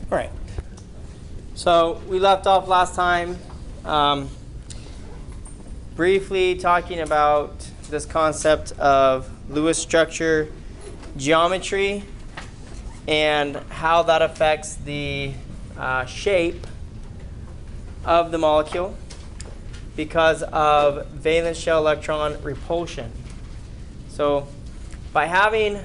All right. So we left off last time briefly talking about this concept of Lewis structure geometry and how that affects the shape of the molecule because of valence shell electron repulsion. So by having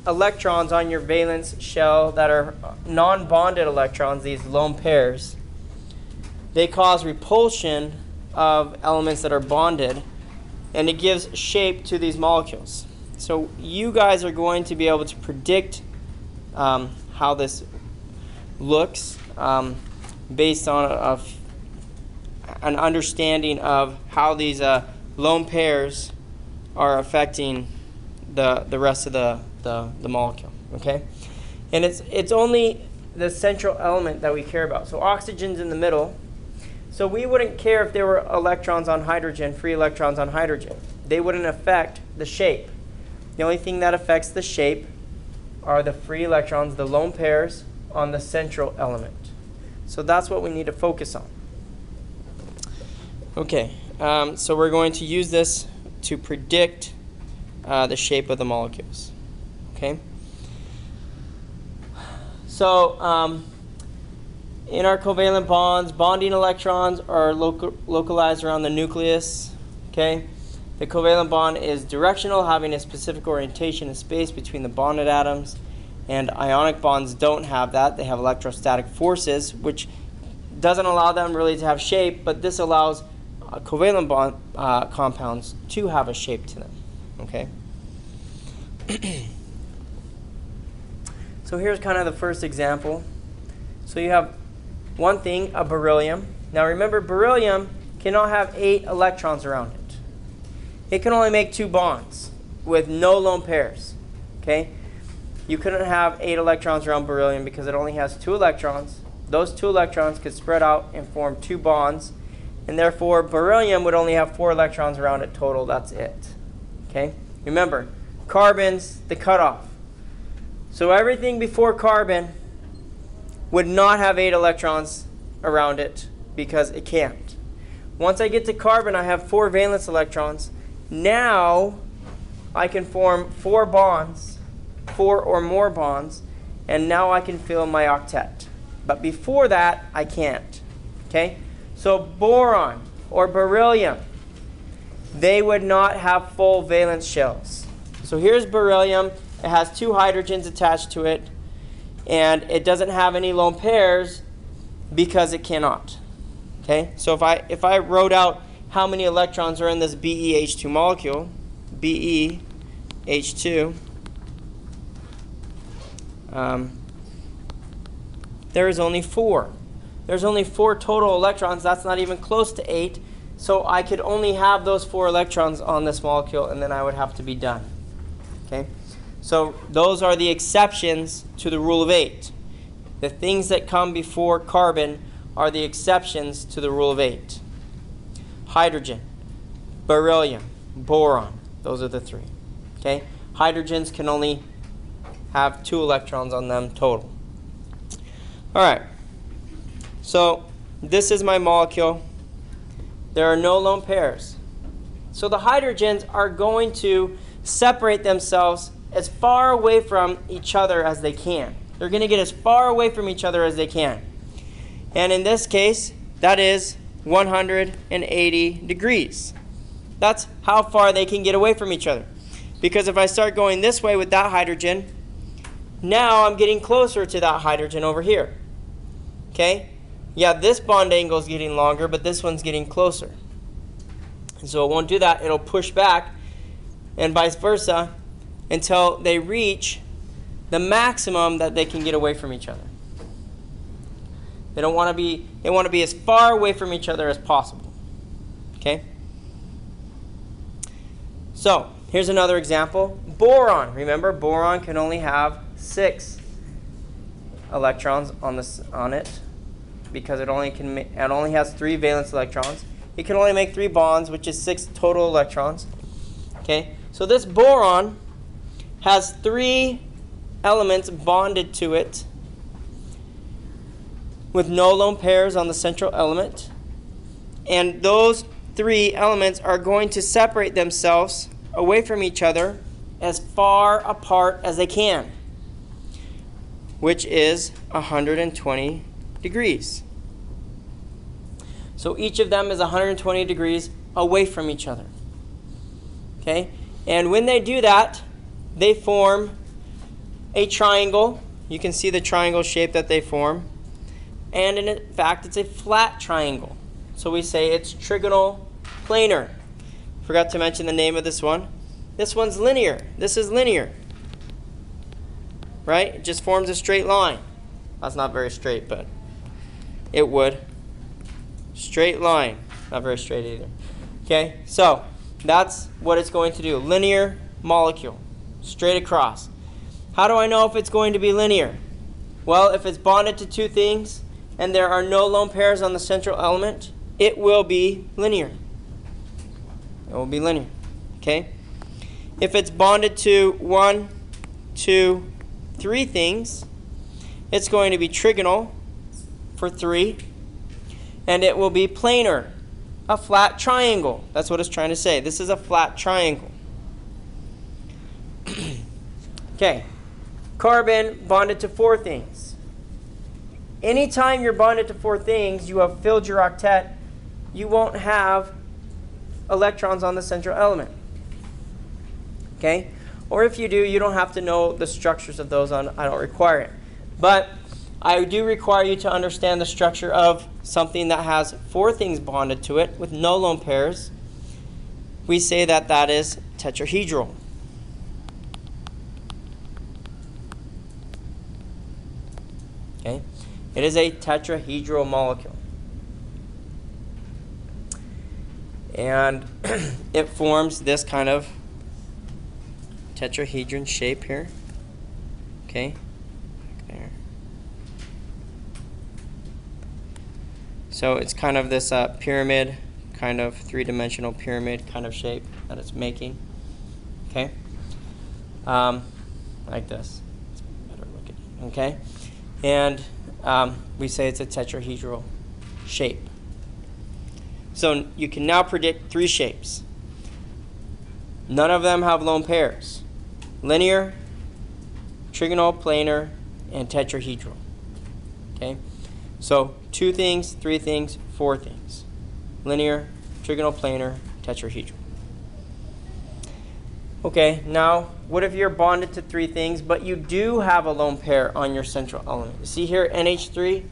electrons on your valence shell that are non-bonded electrons, these lone pairs, they cause repulsion of elements that are bonded, and it gives shape to these molecules. So you guys are going to be able to predict how this looks based on an understanding of how these lone pairs are affecting the rest of the molecule. Okay, and it's only the central element that we care about. So oxygen's in the middle. So we wouldn't care if there were electrons on hydrogen, free electrons on hydrogen. They wouldn't affect the shape. The only thing that affects the shape are the free electrons, the lone pairs, on the central element. So that's what we need to focus on. Okay, so we're going to use this to predict the shape of the molecules. Okay? So in our covalent bonds, bonding electrons are localized around the nucleus. Okay? The covalent bond is directional, having a specific orientation in space between the bonded atoms, and ionic bonds don't have that. They have electrostatic forces, which doesn't allow them really to have shape, but this allows covalent bond compounds to have a shape to them. Okay? So here's kind of the first example. So you have one thing, a beryllium. Now remember, beryllium cannot have 8 electrons around it. It can only make 2 bonds with no lone pairs. Okay? You couldn't have 8 electrons around beryllium because it only has 2 electrons. Those 2 electrons could spread out and form 2 bonds, and therefore beryllium would only have 4 electrons around it total. That's it. Okay? Remember, carbon's the cutoff. So everything before carbon would not have 8 electrons around it because it can't. Once I get to carbon, I have 4 valence electrons. Now I can form 4 bonds, 4 or more bonds, and now I can fill my octet. But before that, I can't. Okay? So boron or beryllium, they would not have full valence shells. So here's beryllium. It has 2 hydrogens attached to it, and it doesn't have any lone pairs because it cannot. Okay? So if I wrote out how many electrons are in this BeH2 molecule, BeH2, there is only 4. There's only 4 total electrons. That's not even close to 8. So I could only have those 4 electrons on this molecule, and then I would have to be done. Okay? So those are the exceptions to the rule of 8. The things that come before carbon are the exceptions to the rule of 8. Hydrogen, beryllium, boron. Those are the 3. Okay? Hydrogens can only have 2 electrons on them total. All right. So this is my molecule. There are no lone pairs. So the hydrogens are going to separate themselves as far away from each other as they can. They're going to get as far away from each other as they can. And in this case, that is 180 degrees. That's how far they can get away from each other. Because if I start going this way with that hydrogen, now I'm getting closer to that hydrogen over here. Okay? Yeah, this bond angle is getting longer, but this one's getting closer. And so it won't do that. It'll push back, and vice versa, until they reach the maximum that they can get away from each other. They want to be as far away from each other as possible. Okay? So, here's another example. Boron. Remember, boron can only have 6 electrons on it because it only has 3 valence electrons. It can only make 3 bonds, which is 6 total electrons. Okay? So this boron has 3 elements bonded to it, with no lone pairs on the central element. And those three elements are going to separate themselves away from each other as far apart as they can, which is 120 degrees. So each of them is 120 degrees away from each other. Okay? And when they do that, they form a triangle. You can see the triangle shape that they form. And in fact, it's a flat triangle. So we say it's trigonal planar. Forgot to mention the name of this one. This one's linear. This is linear. Right? It just forms a straight line. That's not very straight, but it would. Straight line. Not very straight either. Okay? So that's what it's going to do. Linear molecule. Straight across. How do I know if it's going to be linear? Well, if it's bonded to two things and there are no lone pairs on the central element, it will be linear. It will be linear. Okay? If it's bonded to 1, 2, 3 things, it's going to be trigonal for 3, and it will be planar, a flat triangle. That's what it's trying to say. This is a flat triangle. Okay, carbon bonded to 4 things. Anytime you're bonded to 4 things, you have filled your octet, you won't have electrons on the central element. Okay? Or if you do, you don't have to know the structures of those. I don't require it. But I do require you to understand the structure of something that has 4 things bonded to it with no lone pairs. We say that that is tetrahedral. Okay? It is a tetrahedral molecule. And it forms this kind of tetrahedron shape here. Okay? There. So it's kind of this pyramid, kind of 3-dimensional pyramid kind of shape that it's making. Okay? Like this. It's better looking. Okay? And we say it's a tetrahedral shape. So you can now predict 3 shapes. None of them have lone pairs. Linear, trigonal, planar, and tetrahedral. Okay? So 2 things, 3 things, 4 things. Linear, trigonal, planar, tetrahedral. Okay, now what if you're bonded to 3 things, but you do have a lone pair on your central element? You see here, NH3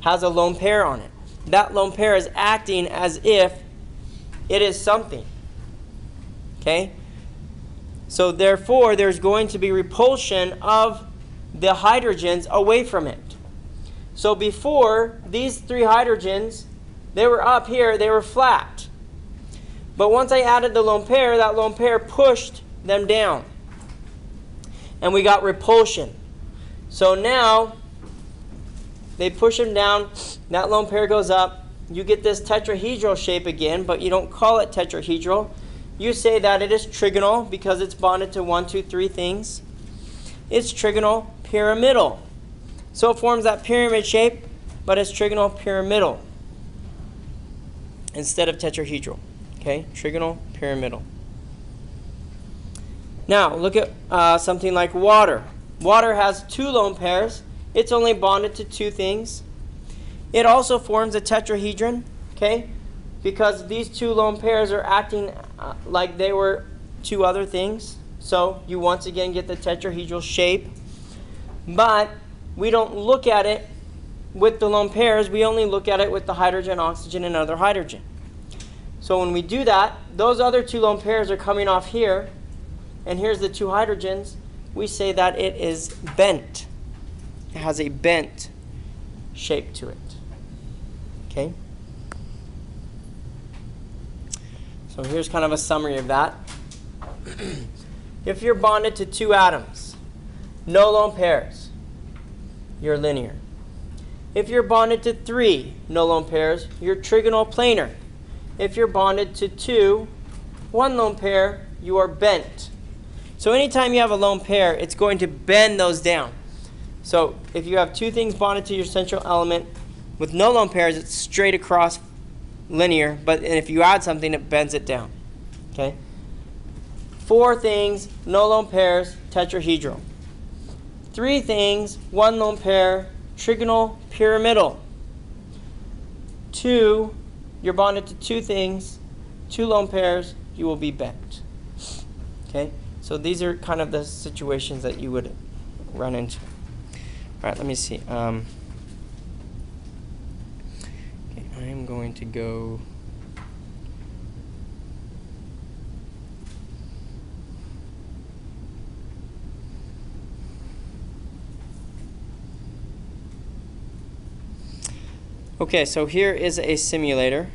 has a lone pair on it. That lone pair is acting as if it is something. Okay? So therefore, there's going to be repulsion of the hydrogens away from it. So before, these 3 hydrogens, they were up here, they were flat. But once I added the lone pair, that lone pair pushed them down. And we got repulsion. So now, they push them down, that lone pair goes up, you get this tetrahedral shape again, but you don't call it tetrahedral. You say that it is trigonal because it's bonded to 1, 2, 3 things. It's trigonal pyramidal. So it forms that pyramid shape, but it's trigonal pyramidal instead of tetrahedral. Okay, trigonal pyramidal. Now, look at something like water. Water has 2 lone pairs. It's only bonded to 2 things. It also forms a tetrahedron, okay, because these 2 lone pairs are acting like they were 2 other things. So you once again get the tetrahedral shape. But we don't look at it with the lone pairs. We only look at it with the hydrogen, oxygen, and other hydrogen. So when we do that, those other 2 lone pairs are coming off here. And here's the 2 hydrogens. We say that it is bent. It has a bent shape to it. Okay? So here's kind of a summary of that. If you're bonded to 2 atoms, no lone pairs, you're linear. If you're bonded to 3 no lone pairs, you're trigonal planar. If you're bonded to 2, 1 lone pair, you are bent. So anytime you have a lone pair, it's going to bend those down. So if you have 2 things bonded to your central element, With no lone pairs, it's straight across linear, but if you add something, it bends it down. Okay? 4 things, no lone pairs, tetrahedral. 3 things, 1 lone pair, trigonal pyramidal. 2, you're bonded to 2 things, 2 lone pairs, you will be bent. Okay? So these are kind of the situations that you would run into. All right, let me see. Okay, I am going to go. Okay, so here is a simulator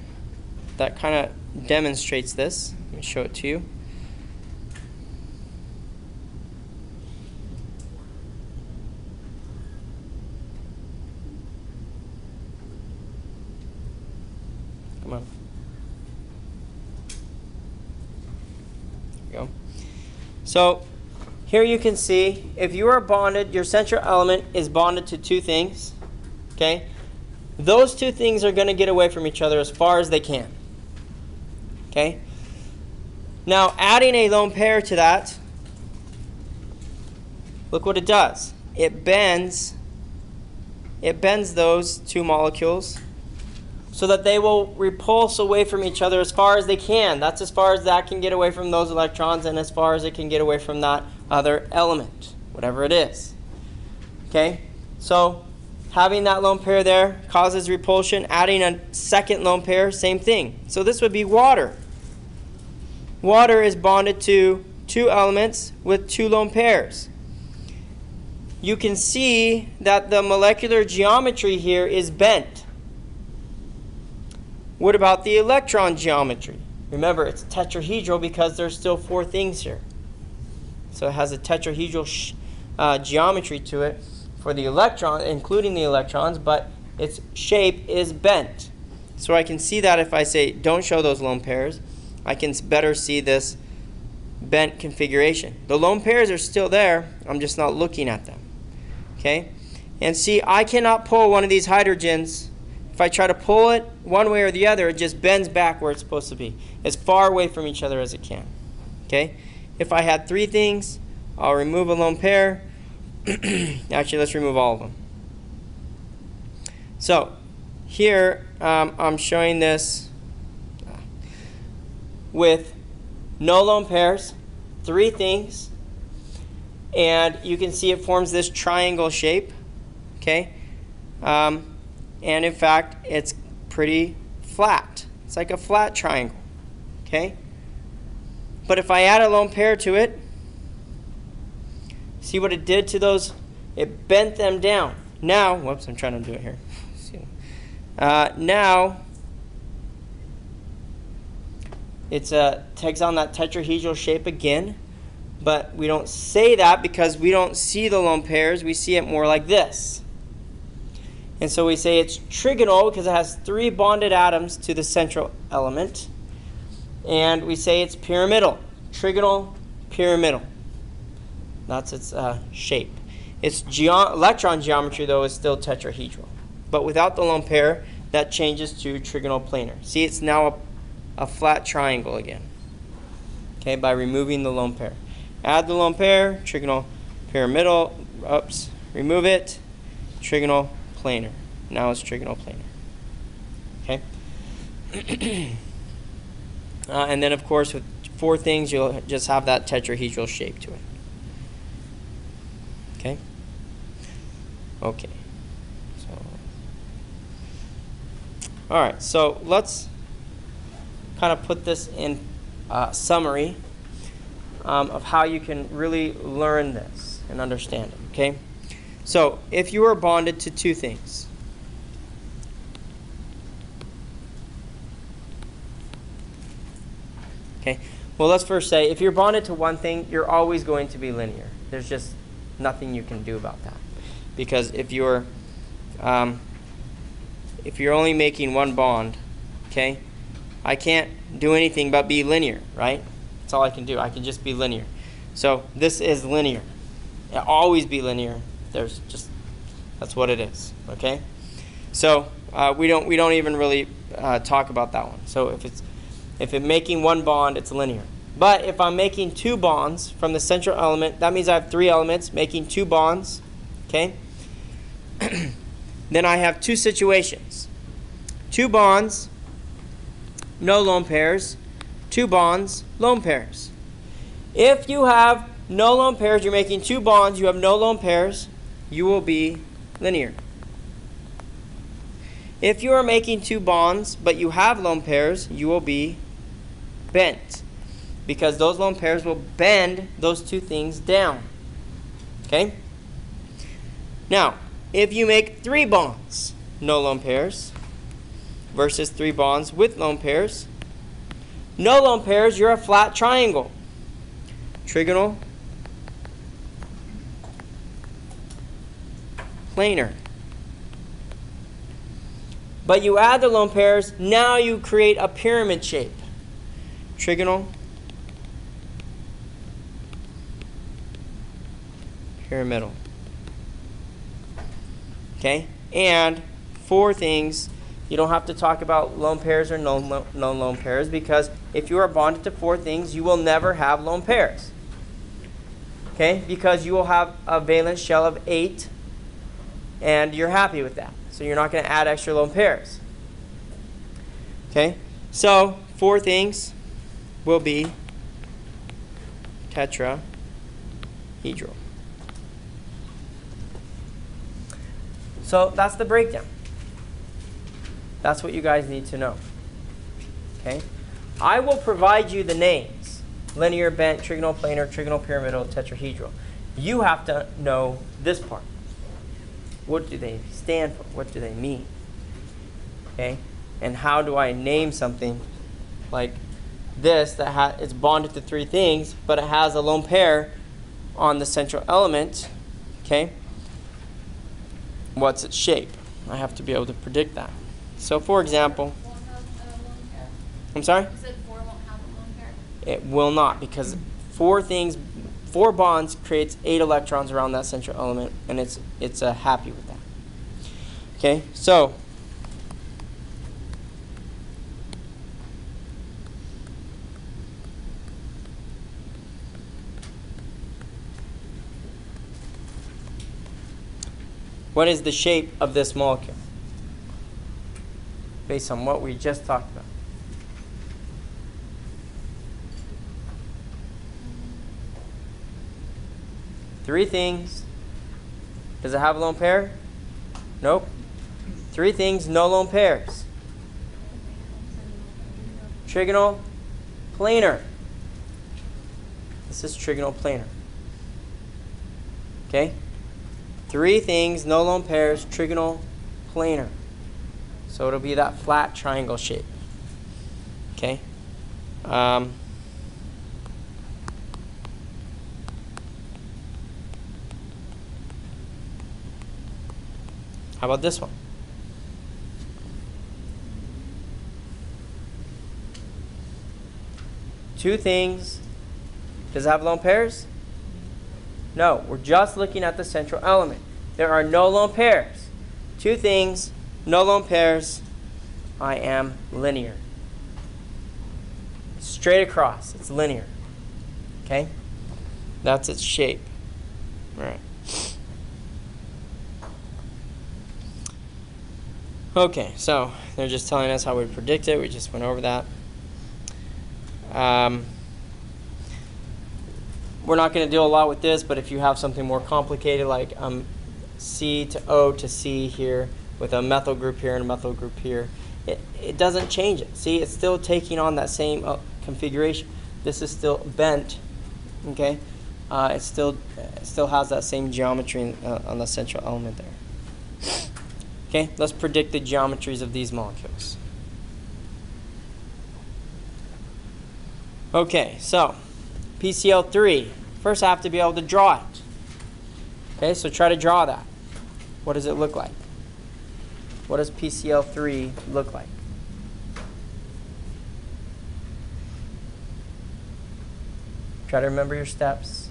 that kind of demonstrates this. Let me show it to you. Come on. There we go. So here you can see if you are bonded, your central element is bonded to 2 things. Okay? Those 2 things are going to get away from each other as far as they can. Okay? Now, adding a lone pair to that, look what it does. It bends those 2 molecules so that they will repulse away from each other as far as they can. That's as far as that can get away from those electrons and as far as it can get away from that other element, whatever it is. Okay? So having that lone pair there causes repulsion. Adding a second lone pair, same thing. So this would be water. Water is bonded to 2 elements with 2 lone pairs. You can see that the molecular geometry here is bent. What about the electron geometry? Remember, it's tetrahedral because there's still 4 things here. So it has a tetrahedral geometry to it for the electron, including the electrons, but its shape is bent. So I can see that if I say don't show those lone pairs, I can better see this bent configuration. The lone pairs are still there, I'm just not looking at them. Okay? And see, I cannot pull one of these hydrogens. If I try to pull it one way or the other, it just bends back where it's supposed to be, as far away from each other as it can. Okay? If I had 3 things, I'll remove a lone pair. Actually, let's remove all of them. So here I'm showing this with no lone pairs, 3 things, and you can see it forms this triangle shape. Okay, and in fact it's pretty flat. It's like a flat triangle. Okay, but if I add a lone pair to it, see what it did to those? It bent them down. Now, whoops, I'm trying to do it here. Now, it takes on that tetrahedral shape again, but we don't say that because we don't see the lone pairs. We see it more like this. And so we say it's trigonal because it has 3 bonded atoms to the central element. And we say it's pyramidal. Trigonal, pyramidal. That's its shape. Its electron geometry, though, is still tetrahedral. But without the lone pair, that changes to trigonal planar. See, it's now a flat triangle again. Okay, by removing the lone pair. Add the lone pair, trigonal pyramidal. Oops, remove it, trigonal planar. Now it's trigonal planar. Okay. And then, of course, with 4 things, you'll just have that tetrahedral shape to it. Okay? Okay. So, all right, so let's kind of put this in summary of how you can really learn this and understand it. Okay? So, if you are bonded to 2 things, okay? Well, let's first say if you're bonded to one thing, you're always going to be linear. There's just nothing you can do about that, because if you're only making one bond, okay, I can't do anything but be linear, right? That's all I can do. I can just be linear. So this is linear. It'll always be linear. That's what it is. Okay. So we don't even really talk about that one. So if it's making one bond, it's linear. But if I'm making two bonds from the central element, that means I have three elements making two bonds. Okay. Then I have two situations. Two bonds, no lone pairs. Two bonds, lone pairs. If you have no lone pairs, you're making two bonds, you have no lone pairs, you will be linear. If you are making two bonds, but you have lone pairs, you will be bent, because those lone pairs will bend those two things down. Okay? Now, if you make three bonds, no lone pairs, versus three bonds with lone pairs, no lone pairs, you're a flat triangle. Trigonal, planar. But you add the lone pairs, now you create a pyramid shape. Trigonal, pyramidal. Okay? And four things. You don't have to talk about lone pairs or no lone pairs, because if you are bonded to four things, you will never have lone pairs. Okay? Because you will have a valence shell of 8, and you're happy with that. So you're not going to add extra lone pairs. Okay? So four things will be tetrahedral. So that's the breakdown. That's what you guys need to know. Okay? I will provide you the names: linear, bent, trigonal, planar, trigonal, pyramidal, tetrahedral. You have to know this part. What do they stand for? What do they mean? Okay? And how do I name something like this that it's bonded to three things, but it has a lone pair on the central element? Okay? What's its shape? I have to be able to predict that. So, for example, Won't have a lone pair. I'm sorry? You said 4 won't have a lone pair. It will not, because four bonds creates 8 electrons around that central element, and it's happy with that. Okay, so what is the shape of this molecule based on what we just talked about? Three things. Does it have a lone pair? Nope. Three things, no lone pairs. Trigonal, planar. This is trigonal planar. Okay? Three things, no lone pairs, trigonal, planar. So it'll be that flat triangle shape. Okay? How about this one? Two things. Does it have lone pairs? No, we're just looking at the central element. There are no lone pairs. Two things, no lone pairs. I am linear. Straight across, it's linear. Okay? That's its shape. All right. Okay, so they're just telling us how we predict it. We just went over that. We're not going to deal a lot with this, but if you have something more complicated, like C to O to C here, with a methyl group here and a methyl group here, it doesn't change it. See, it's still taking on that same configuration. This is still bent, okay? It still has that same geometry on the central element there. Okay, let's predict the geometries of these molecules. Okay, so PCl3. First I have to be able to draw it. Okay, so try to draw that. What does it look like? What does PCl3 look like? Try to remember your steps.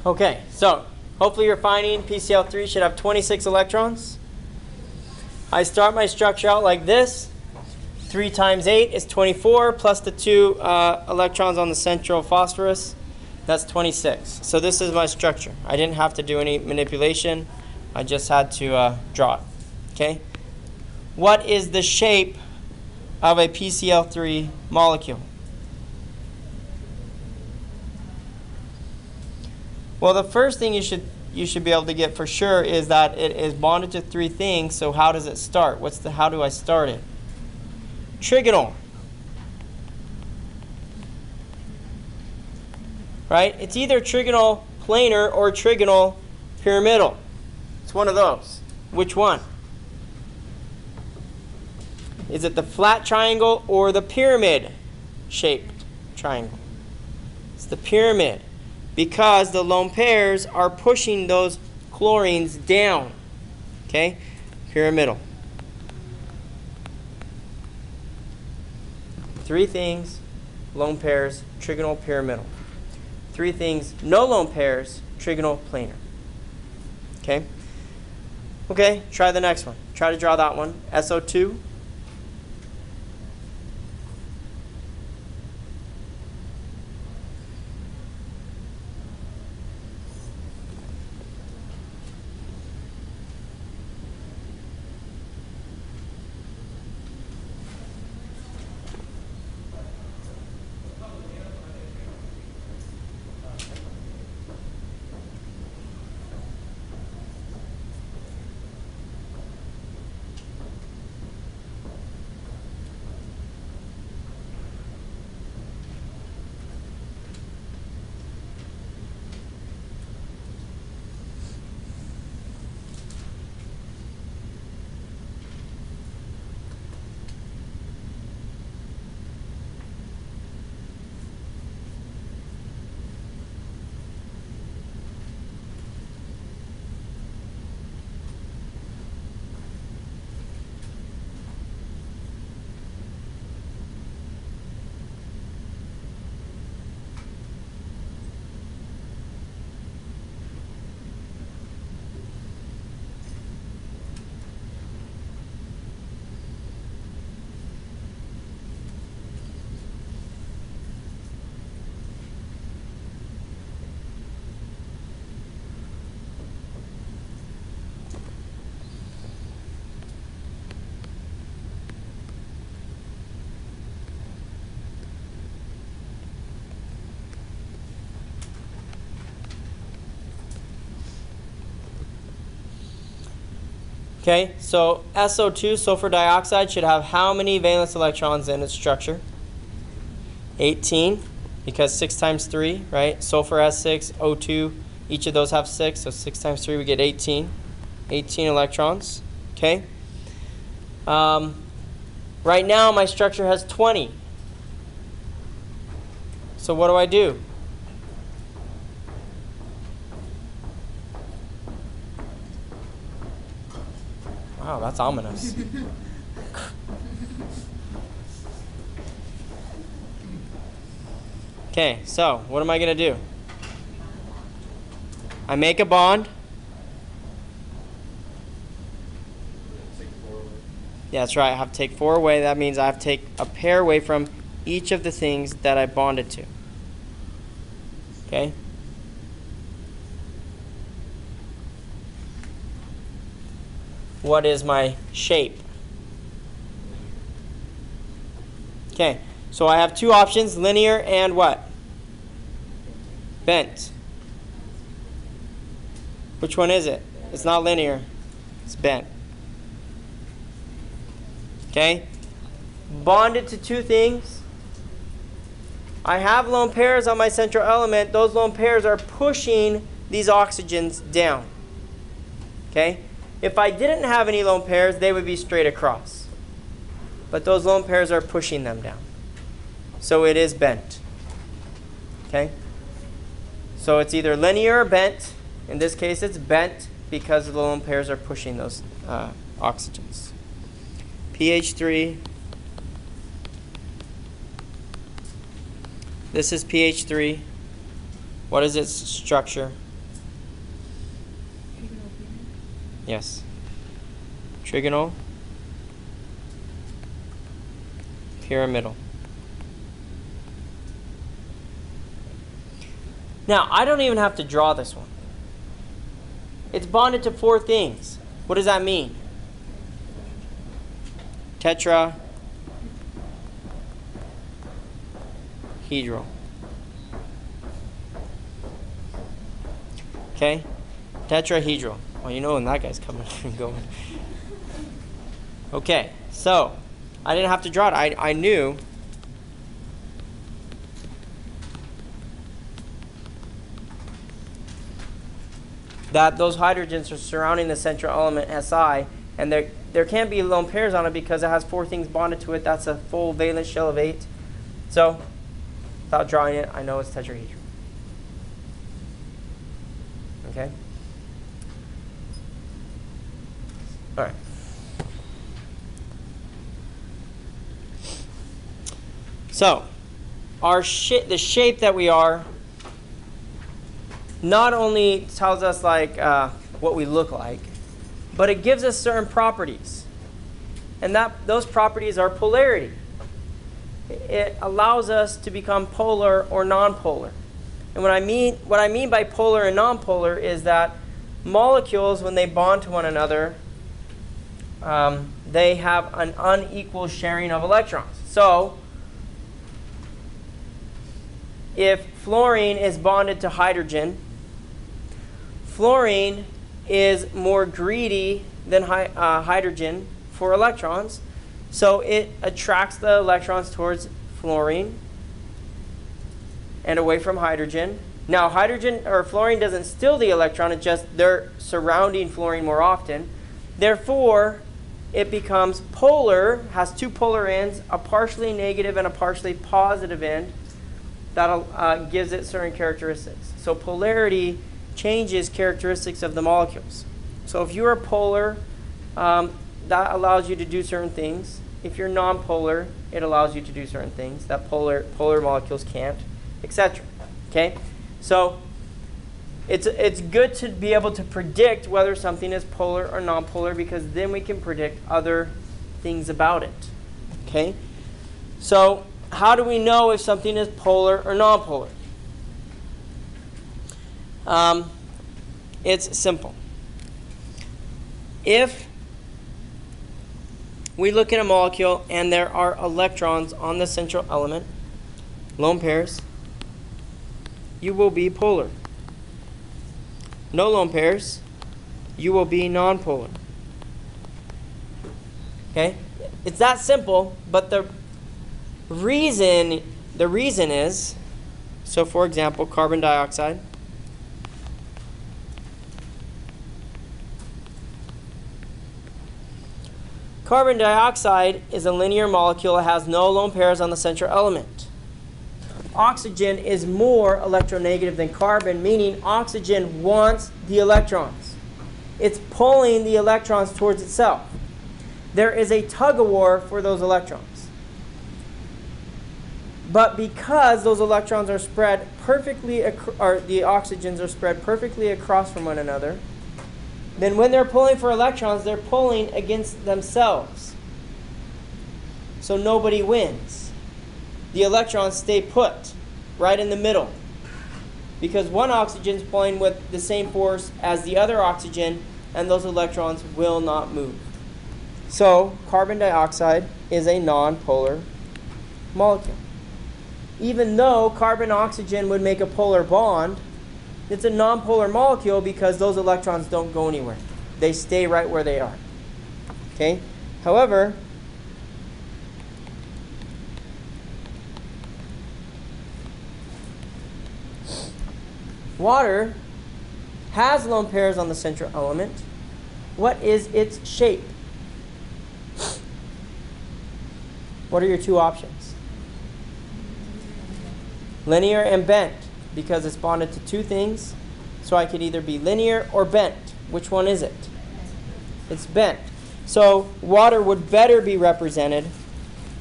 Okay, so hopefully you're finding PCl3 should have 26 electrons. I start my structure out like this. 3 times 8 is 24, plus the 2 electrons on the central phosphorus. That's 26. So this is my structure. I didn't have to do any manipulation. I just had to draw it. Okay? What is the shape of a PCl3 molecule? Well, the first thing you should be able to get for sure is that it is bonded to 3 things. So how does it start? How do I start it? Trigonal. Right? It's either trigonal planar or trigonal pyramidal. It's one of those. Which one? Is it the flat triangle or the pyramid shaped triangle? It's the pyramid, because the lone pairs are pushing those chlorines down. Okay? Pyramidal. 3 things, lone pairs, trigonal pyramidal. 3 things, no lone pairs, trigonal planar. Okay? Okay, try the next one. Try to draw that one. SO2. Okay, so SO2, sulfur dioxide, should have how many valence electrons in its structure? 18, because 6 times 3, right? Sulfur has 6, O2, each of those have 6, so 6 times 3 we get 18. 18 electrons, okay? Right now my structure has 20. So what do I do? Wow, that's ominous. Okay, so what am I going to do? I make a bond. Yeah, that's right. I have to take 4 away. That means I have to take a pair away from each of the things that I bonded to. Okay? What is my shape? Okay, so I have 2 options, linear and what? Bent. Which one is it? It's not linear. It's bent. Okay? Bonded to 2 things. I have lone pairs on my central element. Those lone pairs are pushing these oxygens down. Okay? If I didn't have any lone pairs, they would be straight across. But those lone pairs are pushing them down. So it is bent. Okay? So it's either linear or bent. In this case, it's bent because the lone pairs are pushing those oxygens. pH 3. This is pH 3. What is its structure? Yes. Trigonal. Pyramidal. Now, I don't even have to draw this one. It's bonded to 4 things. What does that mean? Tetrahedral. Okay? Tetrahedral. Well, you know when that guy's coming and going. Okay, so I didn't have to draw it. I knew that those hydrogens are surrounding the central element Si, and there can't be lone pairs on it because it has 4 things bonded to it. That's a full valence shell of 8. So, without drawing it, I know it's tetrahedral. Okay? All right. So, the shape that we are not only tells us like what we look like, but it gives us certain properties, and those properties are polarity. It allows us to become polar or nonpolar. And what I mean by polar and nonpolar is that molecules, when they bond to one another, they have an unequal sharing of electrons. So, if fluorine is bonded to hydrogen, fluorine is more greedy than hydrogen for electrons, so it attracts the electrons towards fluorine and away from hydrogen. Now, hydrogen or fluorine doesn't steal the electron; it's just they're surrounding fluorine more often. Therefore, it becomes polar, has 2 polar ends, a partially negative and a partially positive end. That gives it certain characteristics. So polarity changes characteristics of the molecules. So if you're polar, that allows you to do certain things. If you're nonpolar, it allows you to do certain things that polar molecules can't, etc. Okay? So it's good to be able to predict whether something is polar or nonpolar, because then we can predict other things about it. Okay? So how do we know if something is polar or nonpolar? It's simple. If we look at a molecule and there are electrons on the central element, lone pairs, you will be polar. No lone pairs, you will be nonpolar. Okay? It's that simple, but the reason is, so for example, carbon dioxide. Carbon dioxide is a linear molecule. It has no lone pairs on the central element. Oxygen is more electronegative than carbon, meaning oxygen wants the electrons. It's pulling the electrons towards itself. There is a tug-of-war for those electrons. But because those electrons are spread perfectly, or the oxygens are spread perfectly across from one another, then when they're pulling for electrons, they're pulling against themselves. So nobody wins. The electrons stay put right in the middle, because one oxygen is pulling with the same force as the other oxygen, and those electrons will not move. So carbon dioxide is a nonpolar molecule. Even though carbon-oxygen would make a polar bond, it's a nonpolar molecule because those electrons don't go anywhere. They stay right where they are. Okay? However, water has lone pairs on the central element. What is its shape? What are your 2 options? Linear and bent, because it's bonded to 2 things. So I could either be linear or bent. Which one is it? It's bent. So water would better be represented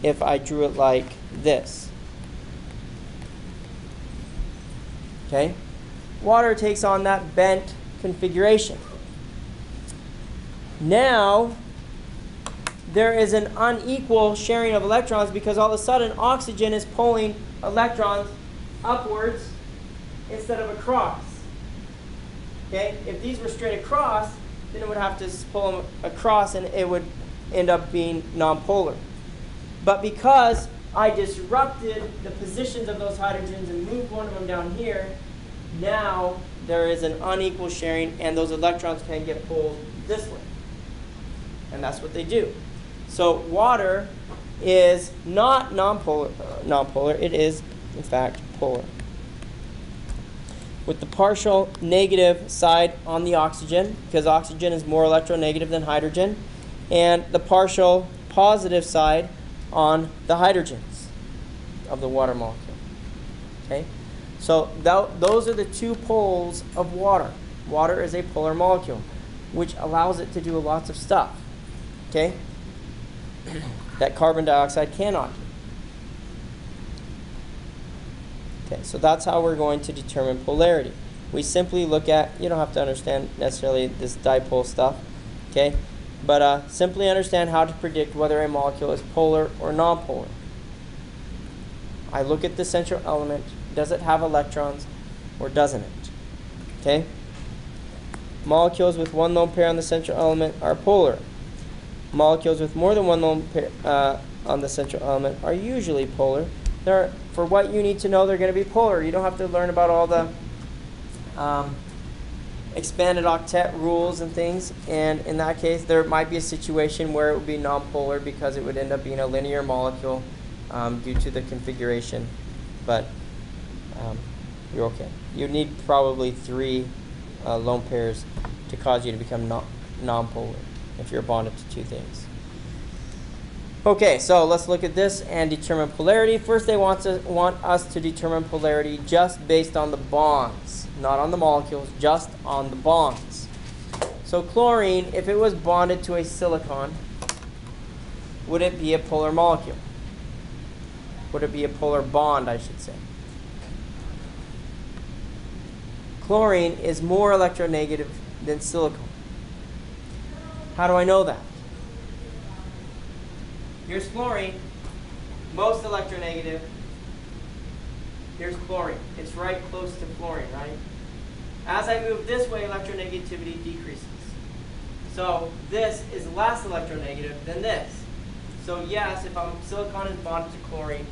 if I drew it like this. Okay? Water takes on that bent configuration. Now, there is an unequal sharing of electrons because all of a sudden oxygen is pulling electrons upwards instead of across. Okay? If these were straight across, then it would have to pull them across and it would end up being nonpolar. But because I disrupted the positions of those hydrogens and moved one of them down here, now there is an unequal sharing and those electrons can get pulled this way. And that's what they do. So water is not nonpolar, it is in fact polar. With the partial negative side on the oxygen, because oxygen is more electronegative than hydrogen, and the partial positive side on the hydrogens of the water molecule. Okay? So those are the two poles of water. Water is a polar molecule, which allows it to do lots of stuff. Okay? That carbon dioxide cannot. Okay, so that's how we're going to determine polarity. We simply look at, you don't have to understand necessarily this dipole stuff, okay? But simply understand how to predict whether a molecule is polar or nonpolar. I look at the central element. Does it have electrons or doesn't it? Okay? Molecules with one lone pair on the central element are polar. Molecules with more than one lone pair on the central element are usually polar. For what you need to know, they're going to be polar. You don't have to learn about all the expanded octet rules and things. And in that case, there might be a situation where it would be nonpolar because it would end up being a linear molecule due to the configuration. But you're okay. You need probably 3 lone pairs to cause you to become nonpolar if you're bonded to 2 things. Okay, so let's look at this and determine polarity. First, they want us to determine polarity just based on the bonds, not on the molecules, just on the bonds. So chlorine, if it was bonded to a silicon, would it be a polar molecule? Would it be a polar bond, I should say? Chlorine is more electronegative than silicon. How do I know that? Here's fluorine, most electronegative. Here's chlorine. It's right close to fluorine, right? As I move this way, electronegativity decreases. So this is less electronegative than this. So yes, if silicon is bonded to chlorine,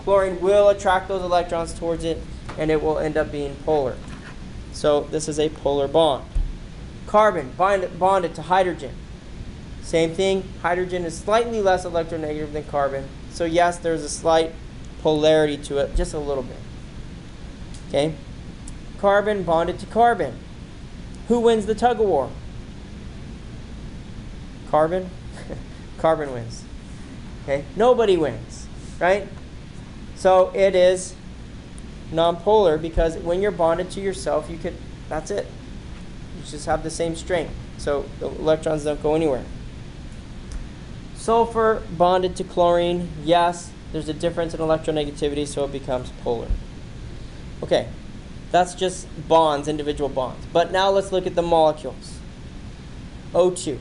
chlorine will attract those electrons towards it, and it will end up being polar. So this is a polar bond. Carbon bonded to hydrogen. Same thing, hydrogen is slightly less electronegative than carbon. So yes, there's a slight polarity to it, just a little bit. Okay? Carbon bonded to carbon. Who wins the tug of war? Carbon? Carbon wins. Okay? Nobody wins, right? So it is nonpolar because when you're bonded to yourself, that's it. You just have the same strength. So the electrons don't go anywhere. Sulfur bonded to chlorine, yes, there's a difference in electronegativity, so it becomes polar. Okay, that's just bonds, individual bonds. But now let's look at the molecules. O2.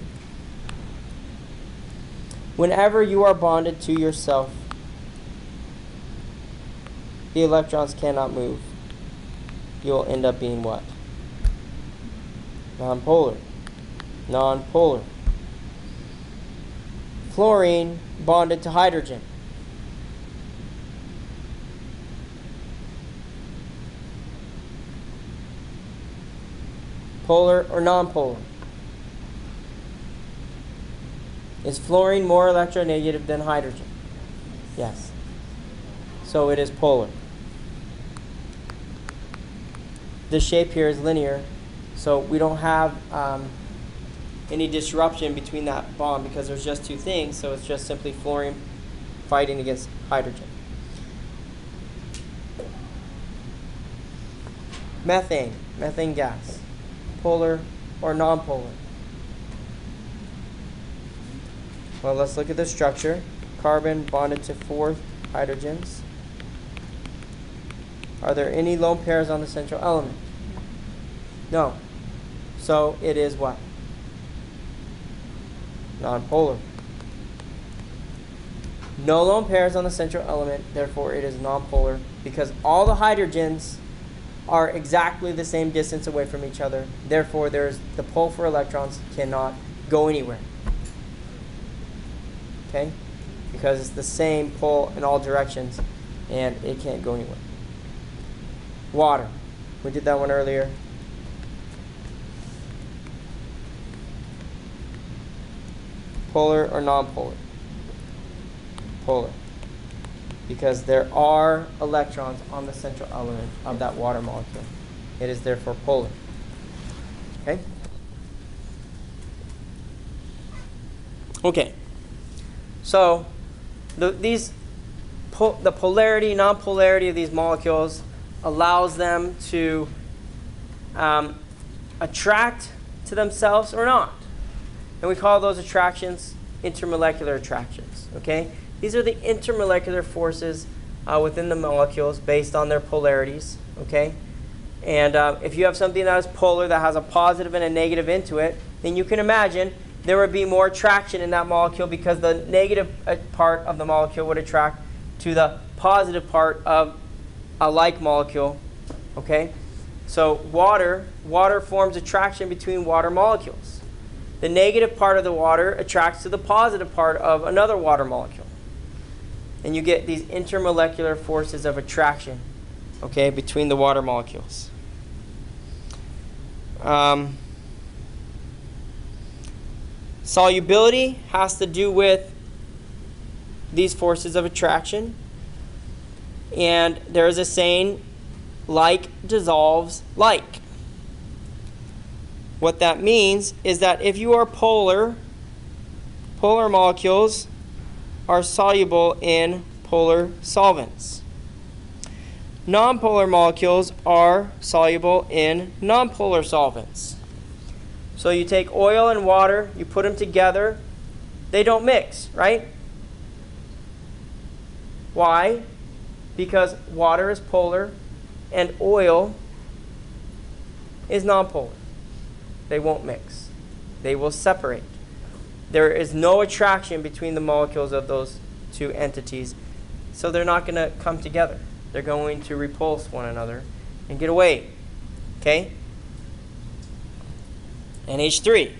Whenever you are bonded to yourself, the electrons cannot move. You will end up being what? Nonpolar. Nonpolar. Fluorine bonded to hydrogen. Polar or nonpolar? Is fluorine more electronegative than hydrogen? Yes. So it is polar. The shape here is linear, so we don't have any disruption between that bond because there's just 2 things, so it's just simply fluorine fighting against hydrogen. Methane gas, polar or nonpolar? Well, let's look at the structure. Carbon bonded to 4 hydrogens. Are there any lone pairs on the central element? No. So it is what? nonpolar. No lone pairs on the central element, therefore it is nonpolar, because all the hydrogens are exactly the same distance away from each other. Therefore, the pull for electrons cannot go anywhere. Okay? Because it's the same pull in all directions, and it can't go anywhere. Water. We did that one earlier. Polar or nonpolar? Polar. Because there are electrons on the central element of that water molecule. It is therefore polar. Okay? Okay. So, the polarity, non-polarity of these molecules allows them to attract to themselves or not. And we call those attractions intermolecular attractions. Okay? These are the intermolecular forces within the molecules based on their polarities. Okay? And if you have something that is polar, that has a positive and a negative into it, then you can imagine there would be more attraction in that molecule because the negative part of the molecule would attract to the positive part of a like molecule. Okay? So water forms attraction between water molecules. The negative part of the water attracts to the positive part of another water molecule. And you get these intermolecular forces of attraction, okay, between the water molecules. Solubility has to do with these forces of attraction. And there is a saying, like dissolves like. What that means is that if you are polar molecules are soluble in polar solvents. Nonpolar molecules are soluble in nonpolar solvents. So you take oil and water, you put them together, they don't mix, right? Why? Because water is polar and oil is nonpolar. They won't mix. They will separate. There is no attraction between the molecules of those two entities, so they're not going to come together. They're going to repulse one another and get away. Okay? NH3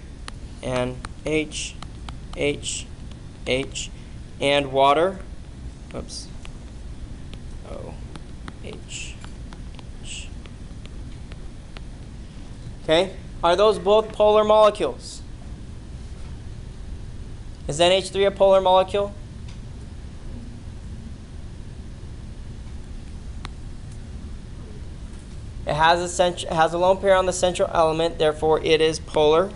and H, and water. Oops. OH. Okay? Are those both polar molecules? Is NH3 a polar molecule? It has a lone pair on the central element, therefore it is polar.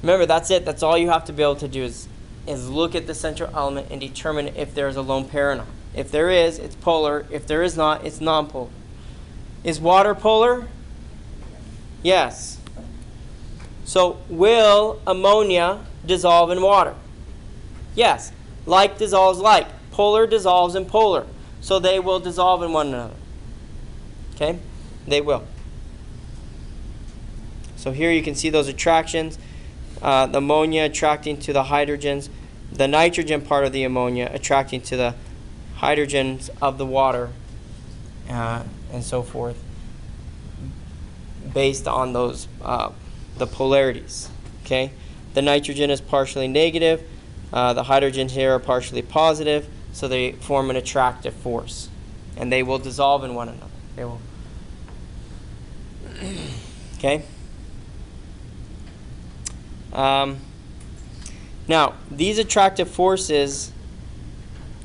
Remember, that's it. That's all you have to be able to do is look at the central element and determine if there is a lone pair or not. If there is, it's polar. If there is not, it's nonpolar. Is water polar? Yes. So will ammonia dissolve in water? Yes. Like dissolves like. Polar dissolves in polar. So they will dissolve in one another. Okay? They will. So here you can see those attractions. The ammonia attracting to the hydrogens. The nitrogen part of the ammonia attracting to the hydrogens of the water. And so forth. Based on those, the polarities. Okay? The nitrogen is partially negative. The hydrogens here are partially positive. So they form an attractive force. And they will dissolve in one another. They will. Okay? Now, these attractive forces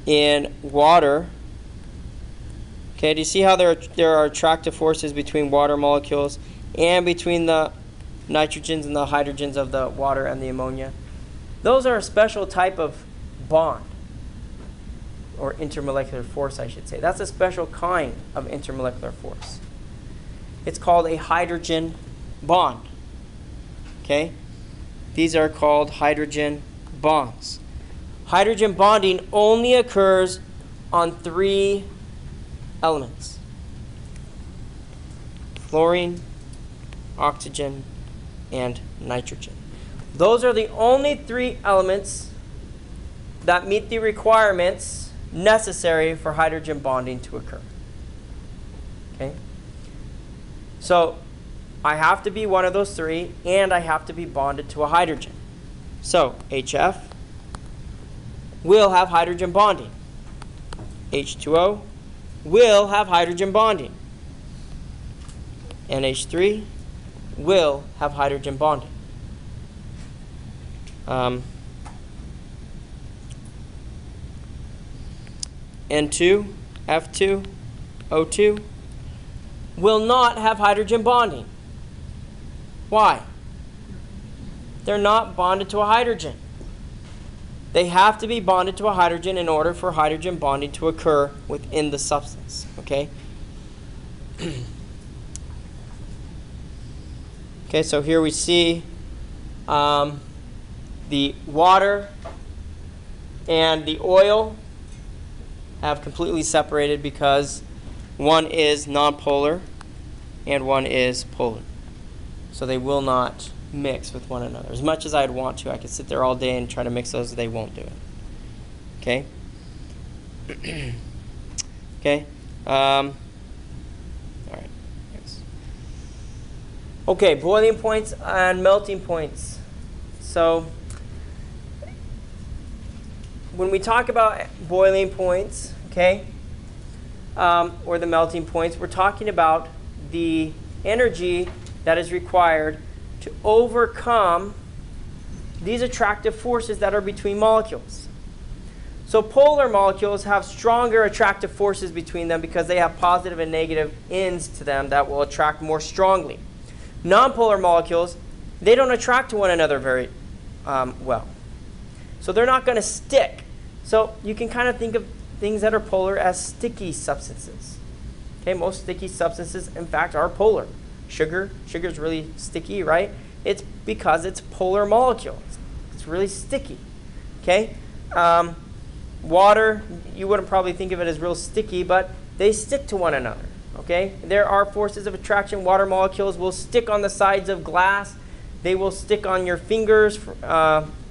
in water. Okay, do you see how there are attractive forces between water molecules and between the nitrogens and the hydrogens of the water and the ammonia? Those are a special type of bond. Or intermolecular force, I should say. That's a special kind of intermolecular force. It's called a hydrogen bond. Okay? These are called hydrogen bonds. Hydrogen bonding only occurs on 3 elements. Fluorine, oxygen, and nitrogen. Those are the only 3 elements that meet the requirements necessary for hydrogen bonding to occur. Okay? So I have to be one of those 3, and I have to be bonded to a hydrogen. So HF will have hydrogen bonding. H2O will have hydrogen bonding. NH3 will have hydrogen bonding. N2, F2, O2 will not have hydrogen bonding. Why? They're not bonded to a hydrogen. They have to be bonded to a hydrogen in order for hydrogen bonding to occur within the substance. Okay? Okay, so here we see the water and the oil have completely separated because one is nonpolar and one is polar. So they will not mix with one another. As much as I'd want to, I could sit there all day and try to mix those, they won't do it. Okay? Okay? All right. Yes. Okay, boiling points and melting points. So when we talk about boiling points, okay, or the melting points, we're talking about the energy that is required to overcome these attractive forces that are between molecules. So polar molecules have stronger attractive forces between them because they have positive and negative ends to them that will attract more strongly. Nonpolar molecules, they don't attract to one another very well. So they're not going to stick. So you can kind of think of things that are polar as sticky substances. Okay, most sticky substances, in fact, are polar. Sugar is really sticky, right? It's because it's polar molecule. It's really sticky. Okay, water, you wouldn't probably think of it as real sticky, but they stick to one another. Okay, there are forces of attraction. Water molecules will stick on the sides of glass. They will stick on your fingers,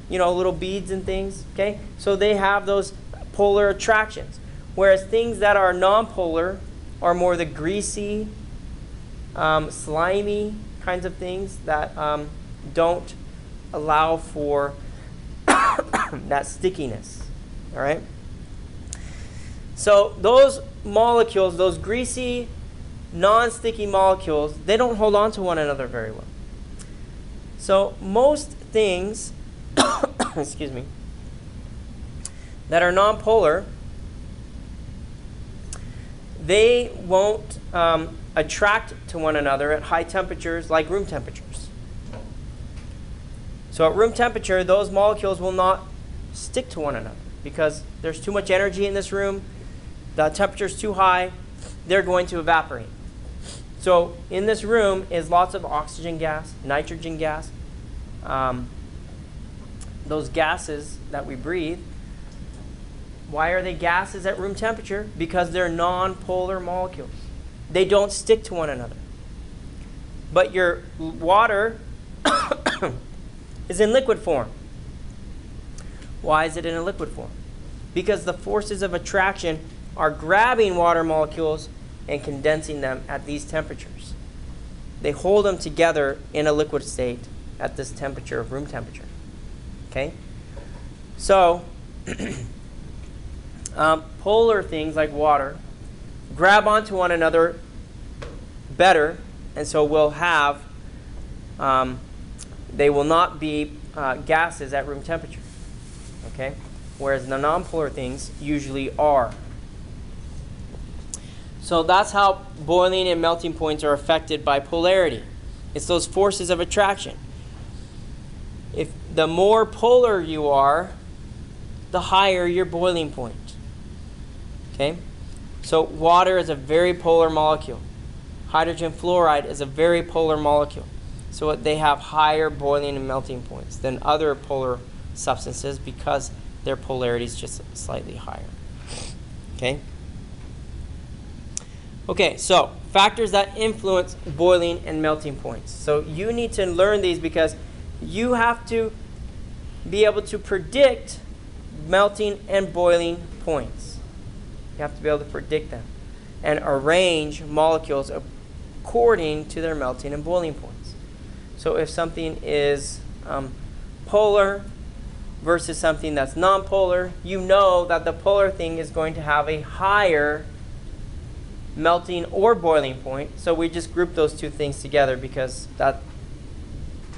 little beads and things. Okay, so they have those polar attractions. Whereas things that are nonpolar are more the greasy, slimy kinds of things that don't allow for that stickiness. All right. So those molecules, those greasy, non-sticky molecules, they don't hold on to one another very well. So most things, excuse me, that are nonpolar, they won't attract to one another at high temperatures like room temperatures. So at room temperature, those molecules will not stick to one another because there's too much energy in this room, the temperature's too high, they're going to evaporate. So in this room is lots of oxygen gas, nitrogen gas, those gases that we breathe. Why are they gases at room temperature? Because they're non-polar molecules. They don't stick to one another. But your water is in liquid form. Why is it in a liquid form? Because the forces of attraction are grabbing water molecules and condensing them at these temperatures. They hold them together in a liquid state at this temperature of room temperature. Okay? So, polar things like water grab onto one another better, and so will have, they will not be gases at room temperature. Okay? Whereas the nonpolar things usually are. So that's how boiling and melting points are affected by polarity. It's those forces of attraction. If the more polar you are, the higher your boiling point. Okay? So water is a very polar molecule. Hydrogen fluoride is a very polar molecule. So they have higher boiling and melting points than other polar substances because their polarity is just slightly higher. Okay? Okay, so factors that influence boiling and melting points. So you need to learn these because you have to be able to predict melting and boiling points. You have to be able to predict them and arrange molecules according to their melting and boiling points. So if something is polar versus something that's nonpolar, you know that the polar thing is going to have a higher melting or boiling point. So we just group those two things together because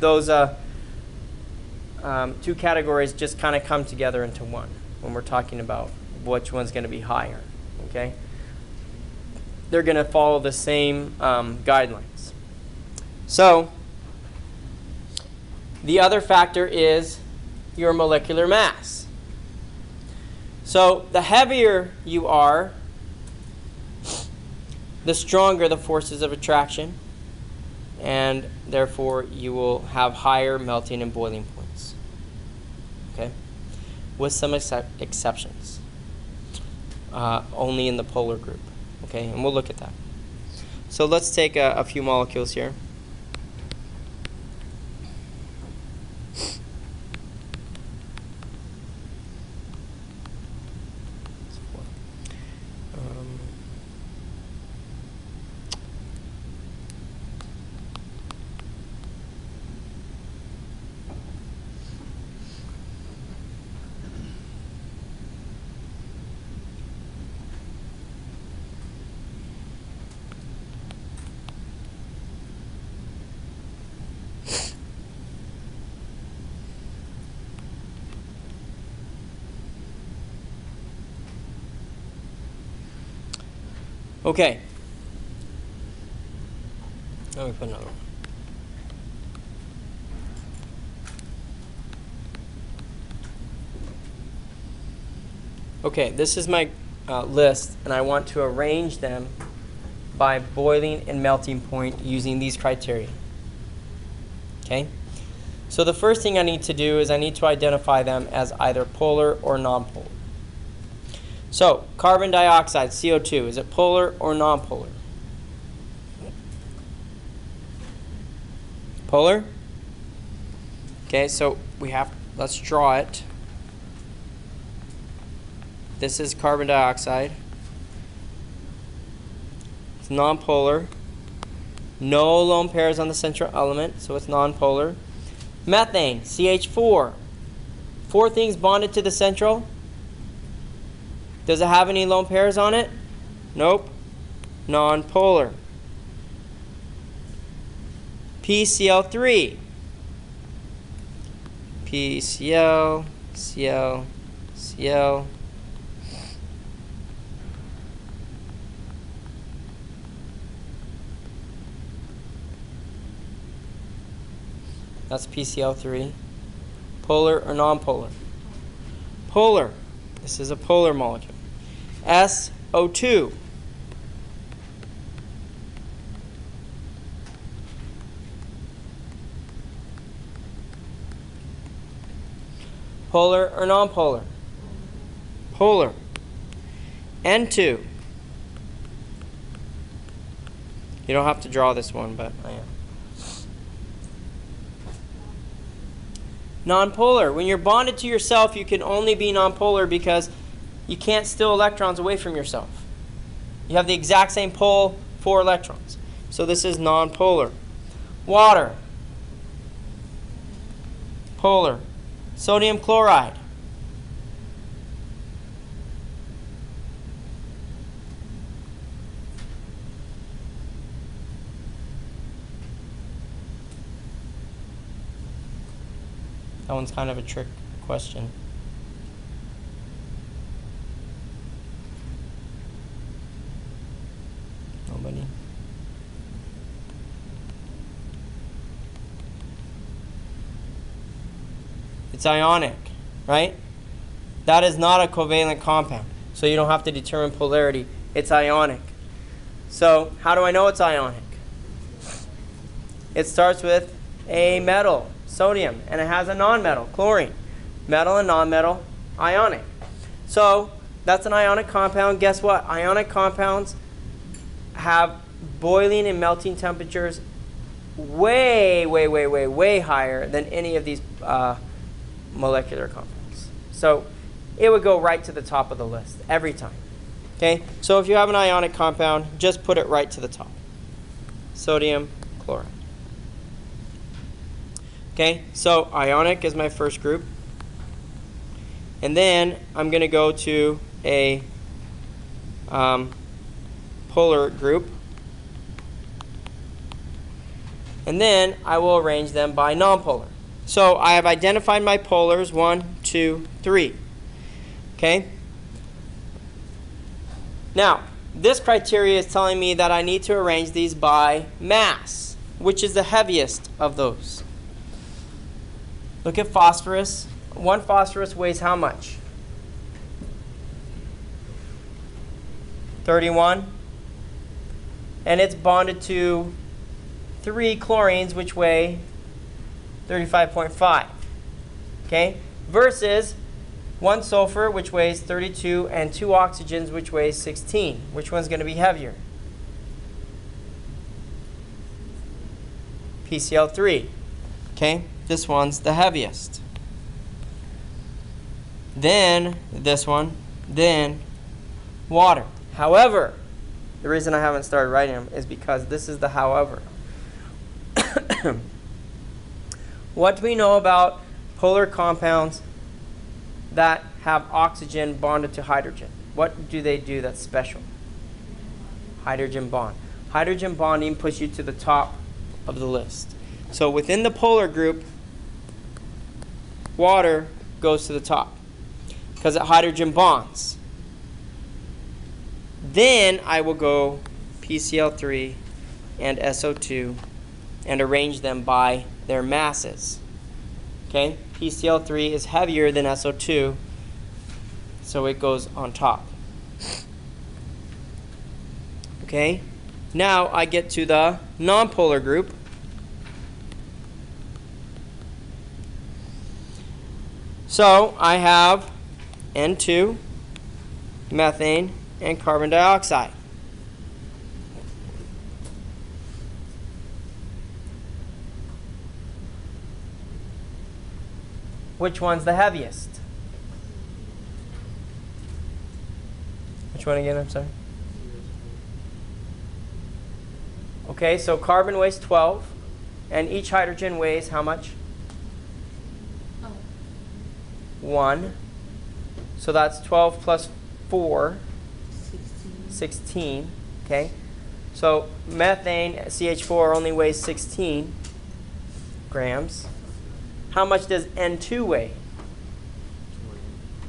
those two categories just kind of come together into one when we're talking about which one's going to be higher. Okay, they're going to follow the same guidelines. So the other factor is your molecular mass. So the heavier you are, the stronger the forces of attraction, and therefore you will have higher melting and boiling points. Okay, with some exceptions, only in the polar group. Okay, and we'll look at that. So let's take a few molecules here. Okay. Let me put another one. Okay, this is my list, and I want to arrange them by boiling and melting point using these criteria. Okay? So the first thing I need to do is I need to identify them as either polar or nonpolar. So, carbon dioxide, CO2, is it polar or nonpolar? Polar? Okay, so let's draw it. This is carbon dioxide. It's nonpolar. No lone pairs on the central element, so it's nonpolar. Methane, CH4. 4 things bonded to the central. Does it have any lone pairs on it? Nope. Nonpolar. PCl3. PCl, Cl, Cl. That's PCl3. Polar or nonpolar? Polar. This is a polar molecule. SO2. Polar or nonpolar? Polar. N2. You don't have to draw this one, but I am. Nonpolar. When you're bonded to yourself, you can only be nonpolar because you can't steal electrons away from yourself. You have the exact same pole, 4 electrons. So this is nonpolar. Water. Polar. Sodium chloride. That one's kind of a trick question. Nobody? It's ionic, right? That is not a covalent compound, so you don't have to determine polarity. It's ionic. So how do I know it's ionic? It starts with a metal, sodium, and it has a nonmetal, chlorine. Metal and nonmetal, ionic. So that's an ionic compound. Guess what? Ionic compounds have boiling and melting temperatures way, way, way, way, way higher than any of these molecular compounds. So it would go right to the top of the list every time. Okay, so if you have an ionic compound, just put it right to the top. Sodium chloride. Okay, so ionic is my first group. And then I'm going to go to a polar group. And then I will arrange them by nonpolar. So I have identified my polars, 1, 2, 3. Okay? Now, this criteria is telling me that I need to arrange these by mass, which is the heaviest of those. Look at phosphorus. 1 phosphorus weighs how much? 31. And it's bonded to 3 chlorines, which weigh 35.5. Okay? Versus 1 sulfur, which weighs 32, and 2 oxygens, which weighs 16. Which one's going to be heavier? PCl3. Okay? This one's the heaviest. Then this one. Then water. However, the reason I haven't started writing them is because this is the however. What do we know about polar compounds that have oxygen bonded to hydrogen? What do they do that's special? Hydrogen bond. Hydrogen bonding puts you to the top of the list. So within the polar group, water goes to the top because it hydrogen bonds. Then I will go PCl3 and SO2 and arrange them by their masses. Okay? PCl3 is heavier than SO2, so it goes on top. Okay? Now I get to the nonpolar group. So I have N2, methane, and carbon dioxide. Which one's the heaviest? Which one again? I'm sorry. Okay, so carbon weighs 12, and each hydrogen weighs how much? 1. So that's 12 plus 4. 16. Okay. So methane, CH4, only weighs 16 grams. How much does N2 weigh?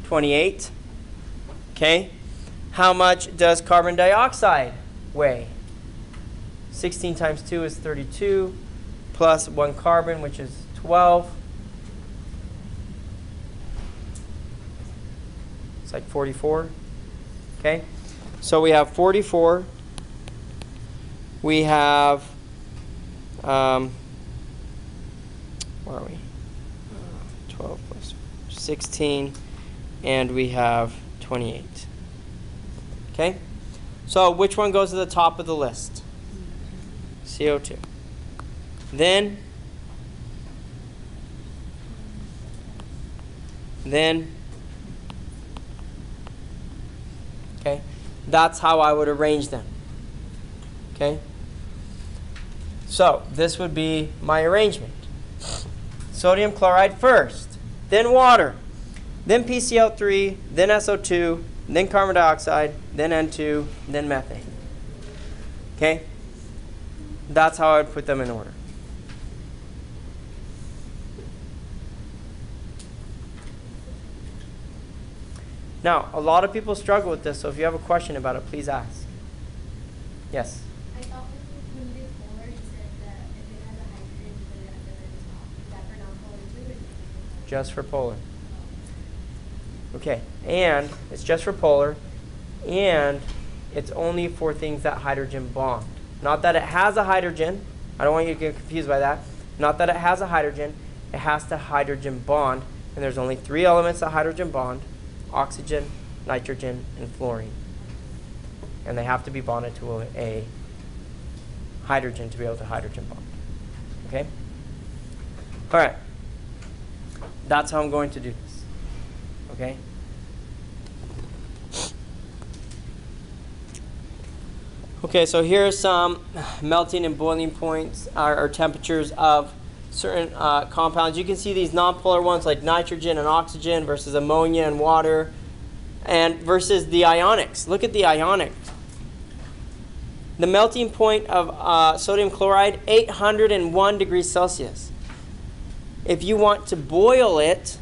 28. Okay. How much does carbon dioxide weigh? 16 times 2 is 32, plus 1 carbon, which is 12. It's like 44. Okay. So we have 44. We have, where are we? 12 plus 16, and we have 28. Okay? So which one goes to the top of the list? CO2. Then, okay? That's how I would arrange them. Okay? So this would be my arrangement. Sodium chloride first, then water, then PCl3, then SO2, then carbon dioxide, then N2, then methane. Okay? That's how I would put them in order. Now, a lot of people struggle with this, so if you have a question about it, please ask. Yes? I thought when you did polar, you said that if it has a hydrogen, you put it at the very top. Is that for non-polar too? Or is it Just for polar. Okay, and it's just for polar, and it's only for things that hydrogen bond. Not that it has a hydrogen. I don't want you to get confused by that. Not that it has a hydrogen. It has to hydrogen bond, and there's only 3 elements that hydrogen bond: oxygen, nitrogen, and fluorine. And they have to be bonded to a hydrogen to be able to hydrogen bond. Okay? All right. That's how I'm going to do this. Okay? Okay, so here are some melting and boiling points or temperatures of certain compounds. You can see these nonpolar ones like nitrogen and oxygen versus ammonia and water, and versus the ionics. Look at the ionics. The melting point of sodium chloride, 801 degrees Celsius. If you want to boil it,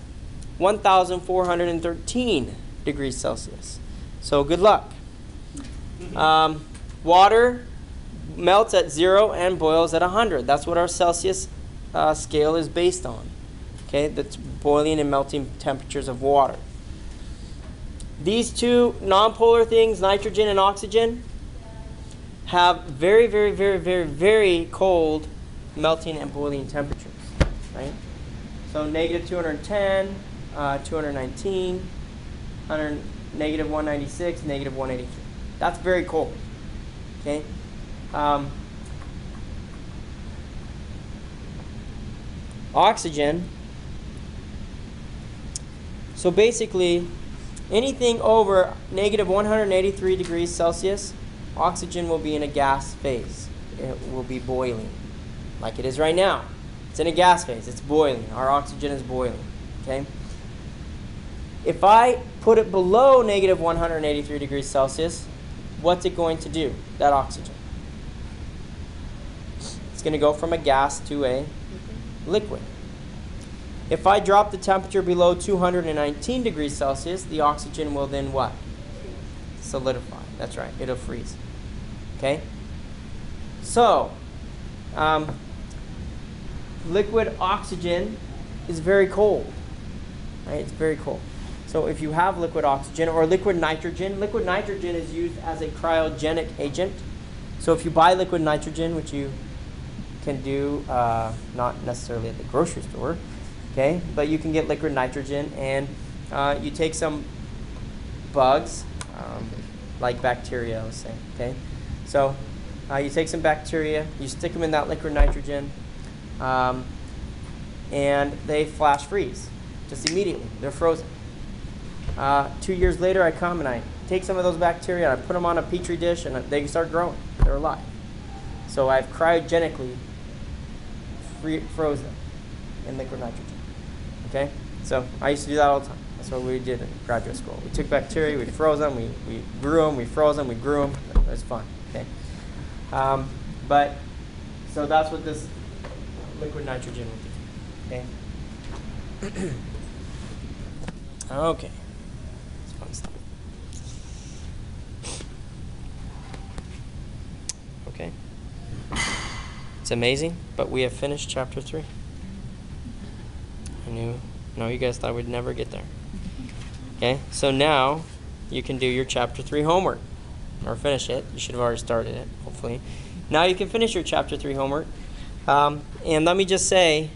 1,413 degrees Celsius. So good luck. Water melts at 0 and boils at 100. That's what our Celsius scale is based on. Okay, that's boiling and melting temperatures of water. These two nonpolar things, nitrogen and oxygen, have very, very, very, very, very cold melting and boiling temperatures. Right? So negative 210, 219, negative 196, negative 183. That's very cold. Okay. Oxygen. So basically, anything over negative 183 degrees Celsius, oxygen will be in a gas phase. It will be boiling, like it is right now. It's in a gas phase. It's boiling. Our oxygen is boiling. Okay. If I put it below negative 183 degrees Celsius, what's it going to do, that oxygen? It's going to go from a gas to a liquid. If I drop the temperature below 219 degrees Celsius, the oxygen will then what? Solidify. That's right. It'll freeze. Okay? So, liquid oxygen is very cold. Right? It's very cold. So if you have liquid oxygen or liquid nitrogen is used as a cryogenic agent. So if you buy liquid nitrogen, which you can do not necessarily at the grocery store, okay, but you can get liquid nitrogen, and you take some bugs, like bacteria, let's say, okay. So you take some bacteria, you stick them in that liquid nitrogen, and they flash freeze just immediately. They're frozen. 2 years later, I come and I take some of those bacteria and I put them on a petri dish, and they start growing. They're alive. So I've cryogenically froze them in liquid nitrogen. Okay? So I used to do that all the time. That's what we did in graduate school. We took bacteria, we froze them, we grew them, we froze them, we grew them. It was fun. Okay? But so that's what this liquid nitrogen will do. Okay? Okay. It's fun stuff. Okay. It's amazing, but we have finished chapter 3. No, you guys thought we'd never get there. Okay, so now you can do your chapter 3 homework, or finish it. You should have already started it, hopefully. Now you can finish your chapter 3 homework. And let me just say,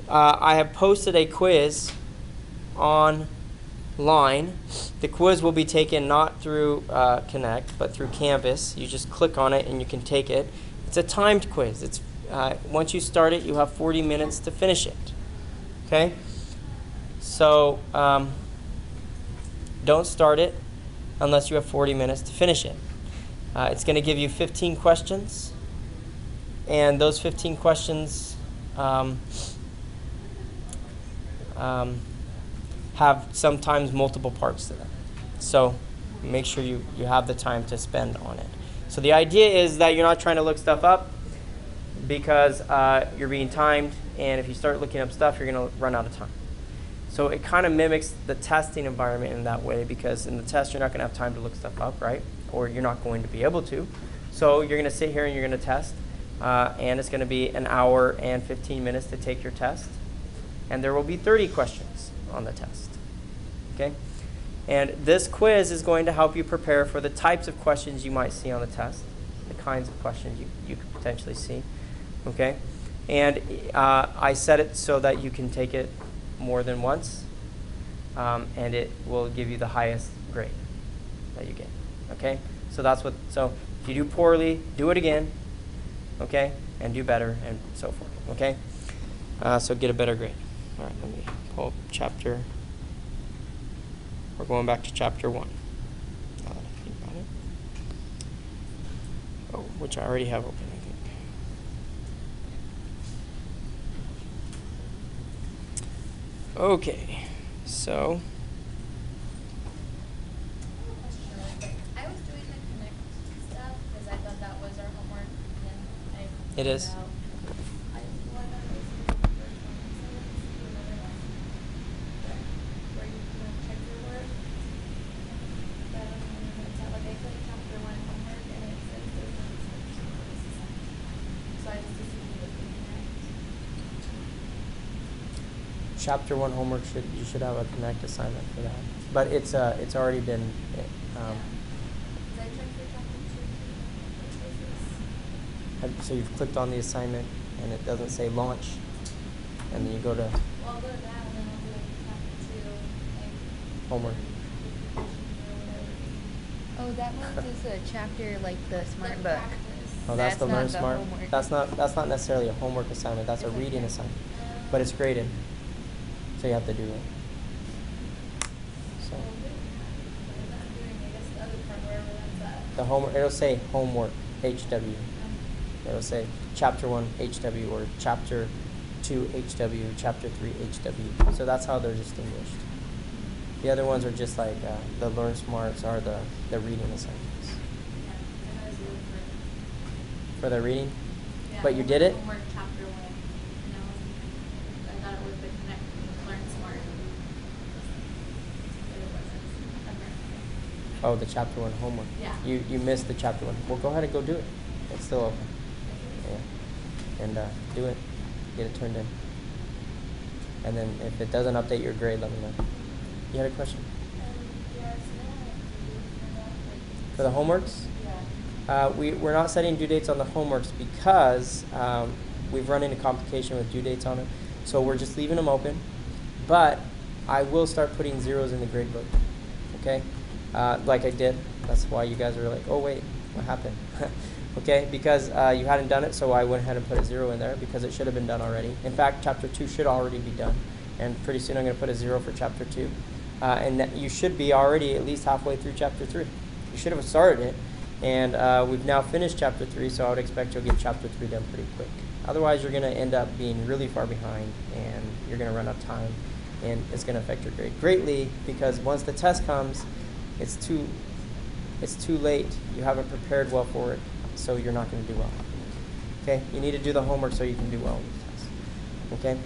I have posted a quiz online. The quiz will be taken not through Connect, but through Canvas. You just click on it and you can take it. It's a timed quiz. It's once you start it, you have 40 minutes to finish it. Okay? So don't start it unless you have 40 minutes to finish it. It's going to give you 15 questions, and those 15 questions have sometimes multiple parts to them. So make sure you have the time to spend on it. So the idea is that you're not trying to look stuff up because you're being timed, and if you start looking up stuff, you're going to run out of time. So it kind of mimics the testing environment in that way, because in the test you're not going to have time to look stuff up, right? Or you're not going to be able to. So you're going to sit here and you're going to test, and it's going to be an hour and 15 minutes to take your test, and there will be 30 questions on the test. Okay? And this quiz is going to help you prepare for the types of questions you might see on the test, the kinds of questions you could potentially see. Okay? And I set it so that you can take it more than once, and it will give you the highest grade that you get. Okay? So that's what. So if you do poorly, do it again. okay, and do better and so forth, okay? So get a better grade. All right, let me pull up chapter. We're going back to chapter 1. Now that I think about it. Oh, which I already have open, I think. Okay, so. I was doing the connect stuff because I thought that was our homework, and I It is. found out I wanted to listen to the first one, so let's do another one where you can check your work. But I don't know when it's out. Like I clicked chapter 1 homework and it says there's no description of this assignment. So I just assumed it was the connect. Chapter 1 homework you should have a connect assignment for that, but it's already been. Did I check for chapter 2? So you've clicked on the assignment and it doesn't say launch, and then you go to Well, I'll go to that and then I'll do like chapter 2, like homework. Oh, that one is a chapter like the smart Like book. practice. Oh, that's the That's Learn not the Smart. homework. That's not necessarily a homework assignment. That's a reading assignment, but it's graded, so you have to do it. So I'm doing, I guess, the other part wherever that's at. the homework, it'll say homework HW. It'll say chapter 1 HW or chapter 2 HW, chapter 3 HW. So that's how they're distinguished. The other ones are just like the Learn Smarts are the reading assignments Yeah, and I was really for the reading. Yeah, But you did it? Homework chapter 1. And I thought it was the connect, learn smart. But it wasn't. Apparently. Oh, the chapter 1 homework. Yeah. You missed the chapter 1. Well, go ahead and go do it. It's still open. Yeah. And do it. Get it turned in. And then if it doesn't update your grade, let me know. You had a question? Yeah, it's not For the homeworks? yeah. We're not setting due dates on the homeworks because we've run into complication with due dates on it. So we're just leaving them open. But I will start putting zeros in the grade book. Okay? Like I did. That's why you guys were like, oh, wait, what happened? Okay? Because you hadn't done it, so I went ahead and put a 0 in there because it should have been done already. In fact, chapter 2 should already be done. And pretty soon I'm going to put a 0 for chapter 2. And that you should be already at least halfway through chapter 3. You should have started it. And we've now finished chapter 3, so I would expect you'll get chapter 3 done pretty quick. Otherwise, you're going to end up being really far behind, and you're going to run out of time, and it's going to affect your grade greatly because once the test comes, it's too late. You haven't prepared well for it, so you're not going to do well. Okay? You need to do the homework so you can do well in the test. Okay?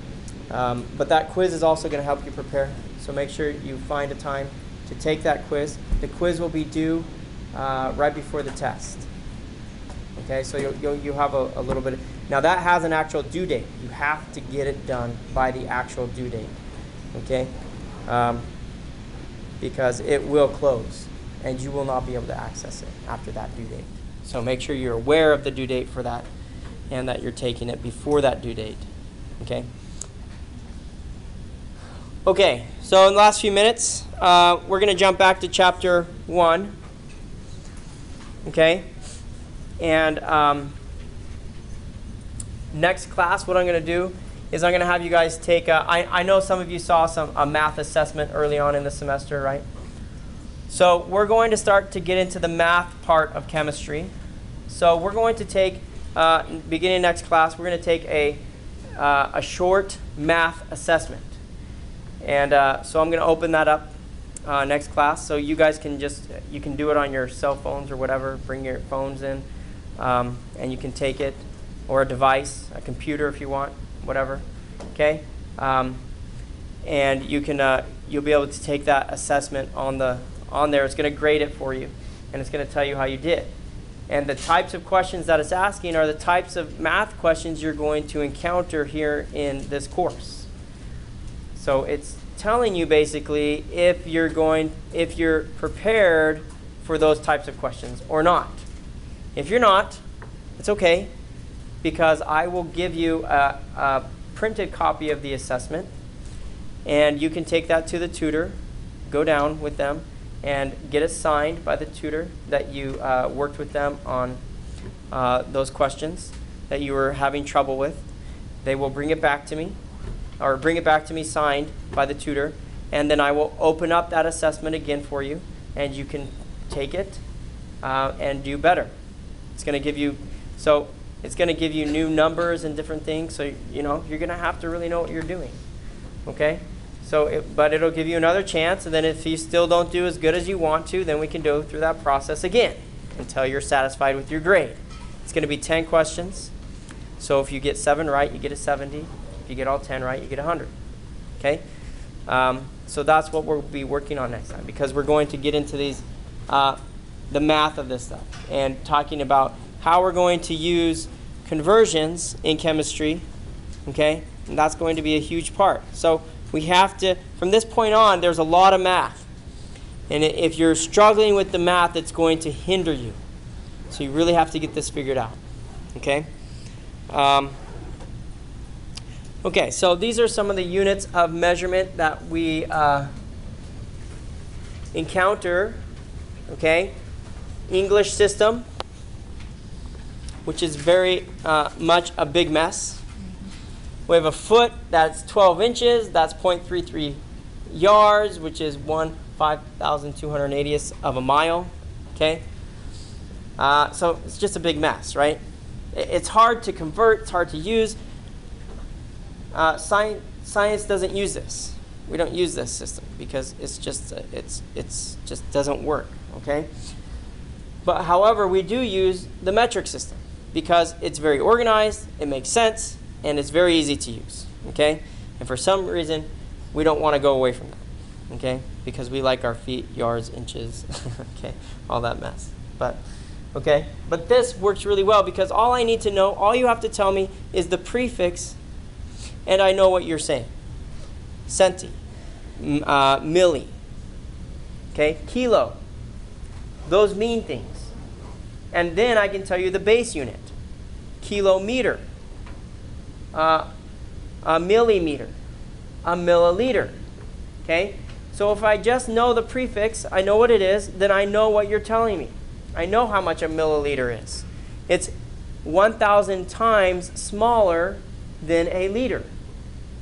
But that quiz is also going to help you prepare, so make sure you find a time to take that quiz. The quiz will be due right before the test. Okay, so you'll have a little bit. Now that has an actual due date. You have to get it done by the actual due date. Okay, because it will close, and you will not be able to access it after that due date. So make sure you're aware of the due date for that, and that you're taking it before that due date. Okay. Okay, so in the last few minutes, we're going to jump back to chapter 1. Okay, and next class, what I'm going to do is I'm going to have you guys take I know some of you saw a math assessment early on in the semester, right? So we're going to start to get into the math part of chemistry. So we're going to take, beginning next class, we're going to take a short math assessment. And so I'm going to open that up next class. So you guys can you can do it on your cell phones or whatever. Bring your phones in, and you can take it, or a device, a computer if you want, whatever. Okay, and you can you'll be able to take that assessment on there. It's going to grade it for you, and it's going to tell you how you did. And the types of questions that it's asking are the types of math questions you're going to encounter here in this course. So it's telling you basically if you're prepared for those types of questions or not. If you're not, it's okay, because I will give you a printed copy of the assessment, and you can take that to the tutor, go down with them, and get it signed by the tutor that you worked with them on those questions. that you were having trouble with. They will bring it back to me, or bring it back to me signed by the tutor, and then I will open up that assessment again for you, and you can take it and do better. It's going to give you, so it's going to give you new numbers and different things, so you know you're going to have to really know what you're doing. Okay? So, but it'll give you another chance, and then if you still don't do as good as you want to, then we can go through that process again until you're satisfied with your grade. It's going to be 10 questions. So if you get 7 right, you get a 70. If you get all 10 right, you get 100. Okay? So that's what we'll be working on next time, because we're going to get into these, the math of this stuff, and talking about how we're going to use conversions in chemistry. Okay? And that's going to be a huge part. So we have to, from this point on, there's a lot of math. And if you're struggling with the math, it's going to hinder you. So you really have to get this figured out. Okay? Okay, so these are some of the units of measurement that we encounter. Okay? English system, which is very much a big mess. We have a foot that's 12 inches. That's 0.33 yards, which is 1/5280th of a mile. Okay? So it's just a big mess, right? It's hard to convert. It's hard to use. Science doesn't use this. We don't use this system because it's just doesn't work. Okay? But however, we do use the metric system because it's very organized. It makes sense. And it's very easy to use, okay? And for some reason, we don't want to go away from that, okay? Because we like our feet, yards, inches, okay? All that mess. But, okay? But this works really well because all I need to know, all you have to tell me is the prefix, and I know what you're saying. Centi, milli, okay? Kilo. Those mean things. And then I can tell you the base unit. Kilometer. A millimeter, a milliliter. Okay? So if I just know the prefix, I know what it is, then I know what you're telling me. I know how much a milliliter is. It's 1,000 times smaller than a liter.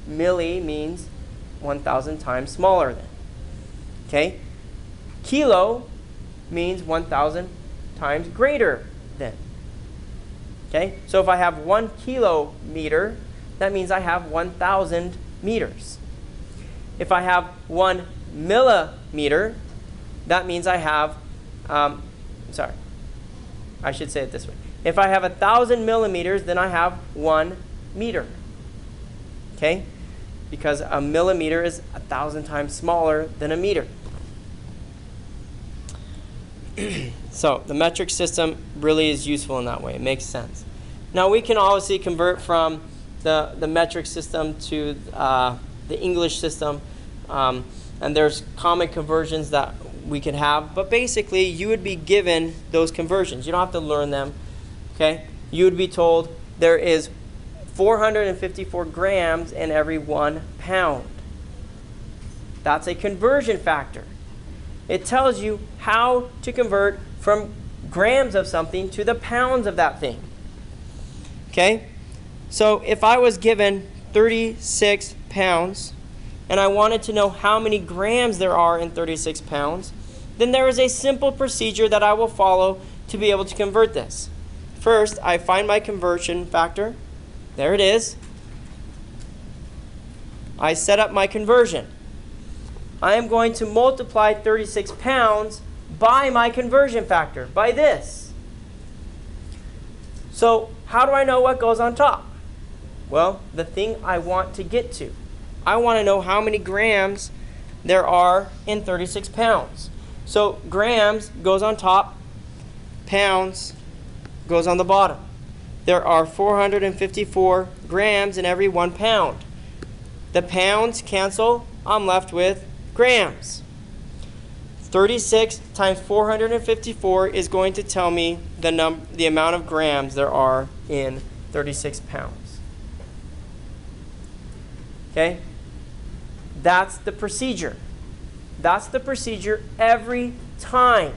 Milli means 1,000 times smaller than. Okay? Kilo means 1,000 times greater than. Okay? So if I have 1 kilometer, that means I have 1,000 meters. If I have 1 millimeter, that means I have, sorry, I should say it this way. If I have 1,000 millimeters, then I have 1 meter. Okay? Because a millimeter is 1,000 times smaller than a meter. So the metric system really is useful in that way. It makes sense. Now we can obviously convert from the metric system to the English system. And there's common conversions that we can have. But basically, you would be given those conversions. You don't have to learn them. Okay? You would be told there is 454 grams in every 1 pound. That's a conversion factor. It tells you how to convert from grams of something to the pounds of that thing. Okay? So if I was given 36 pounds and I wanted to know how many grams there are in 36 pounds, then there is a simple procedure that I will follow to be able to convert this. First, I find my conversion factor. There it is. I set up my conversion. I am going to multiply 36 pounds by my conversion factor, by this. So how do I know what goes on top? Well, the thing I want to get to. I want to know how many grams there are in 36 pounds. So grams goes on top, pounds goes on the bottom. There are 454 grams in every 1 pound. The pounds cancel. I'm left with grams. 36 times 454 is going to tell me the amount of grams there are in 36 pounds. Okay? That's the procedure. That's the procedure every time.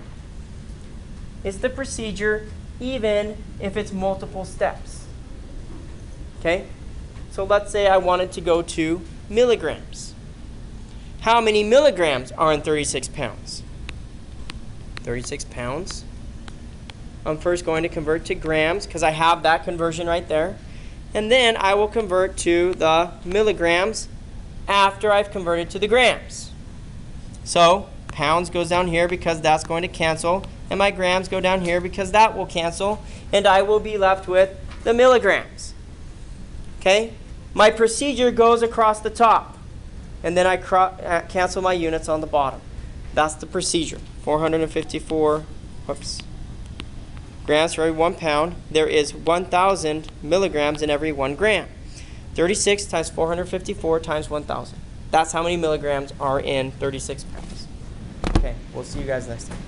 It's the procedure even if it's multiple steps. Okay? So let's say I wanted to go to milligrams. How many milligrams are in 36 pounds? 36 pounds. I'm first going to convert to grams because I have that conversion right there. And then I will convert to the milligrams after I've converted to the grams. So pounds goes down here because that's going to cancel. And my grams go down here because that will cancel. And I will be left with the milligrams. Okay? My procedure goes across the top. And then I cancel my units on the bottom. That's the procedure. 454, grams for every 1 pound. There is 1,000 milligrams in every 1 gram. 36 times 454 times 1,000. That's how many milligrams are in 36 pounds. Okay, we'll see you guys next time.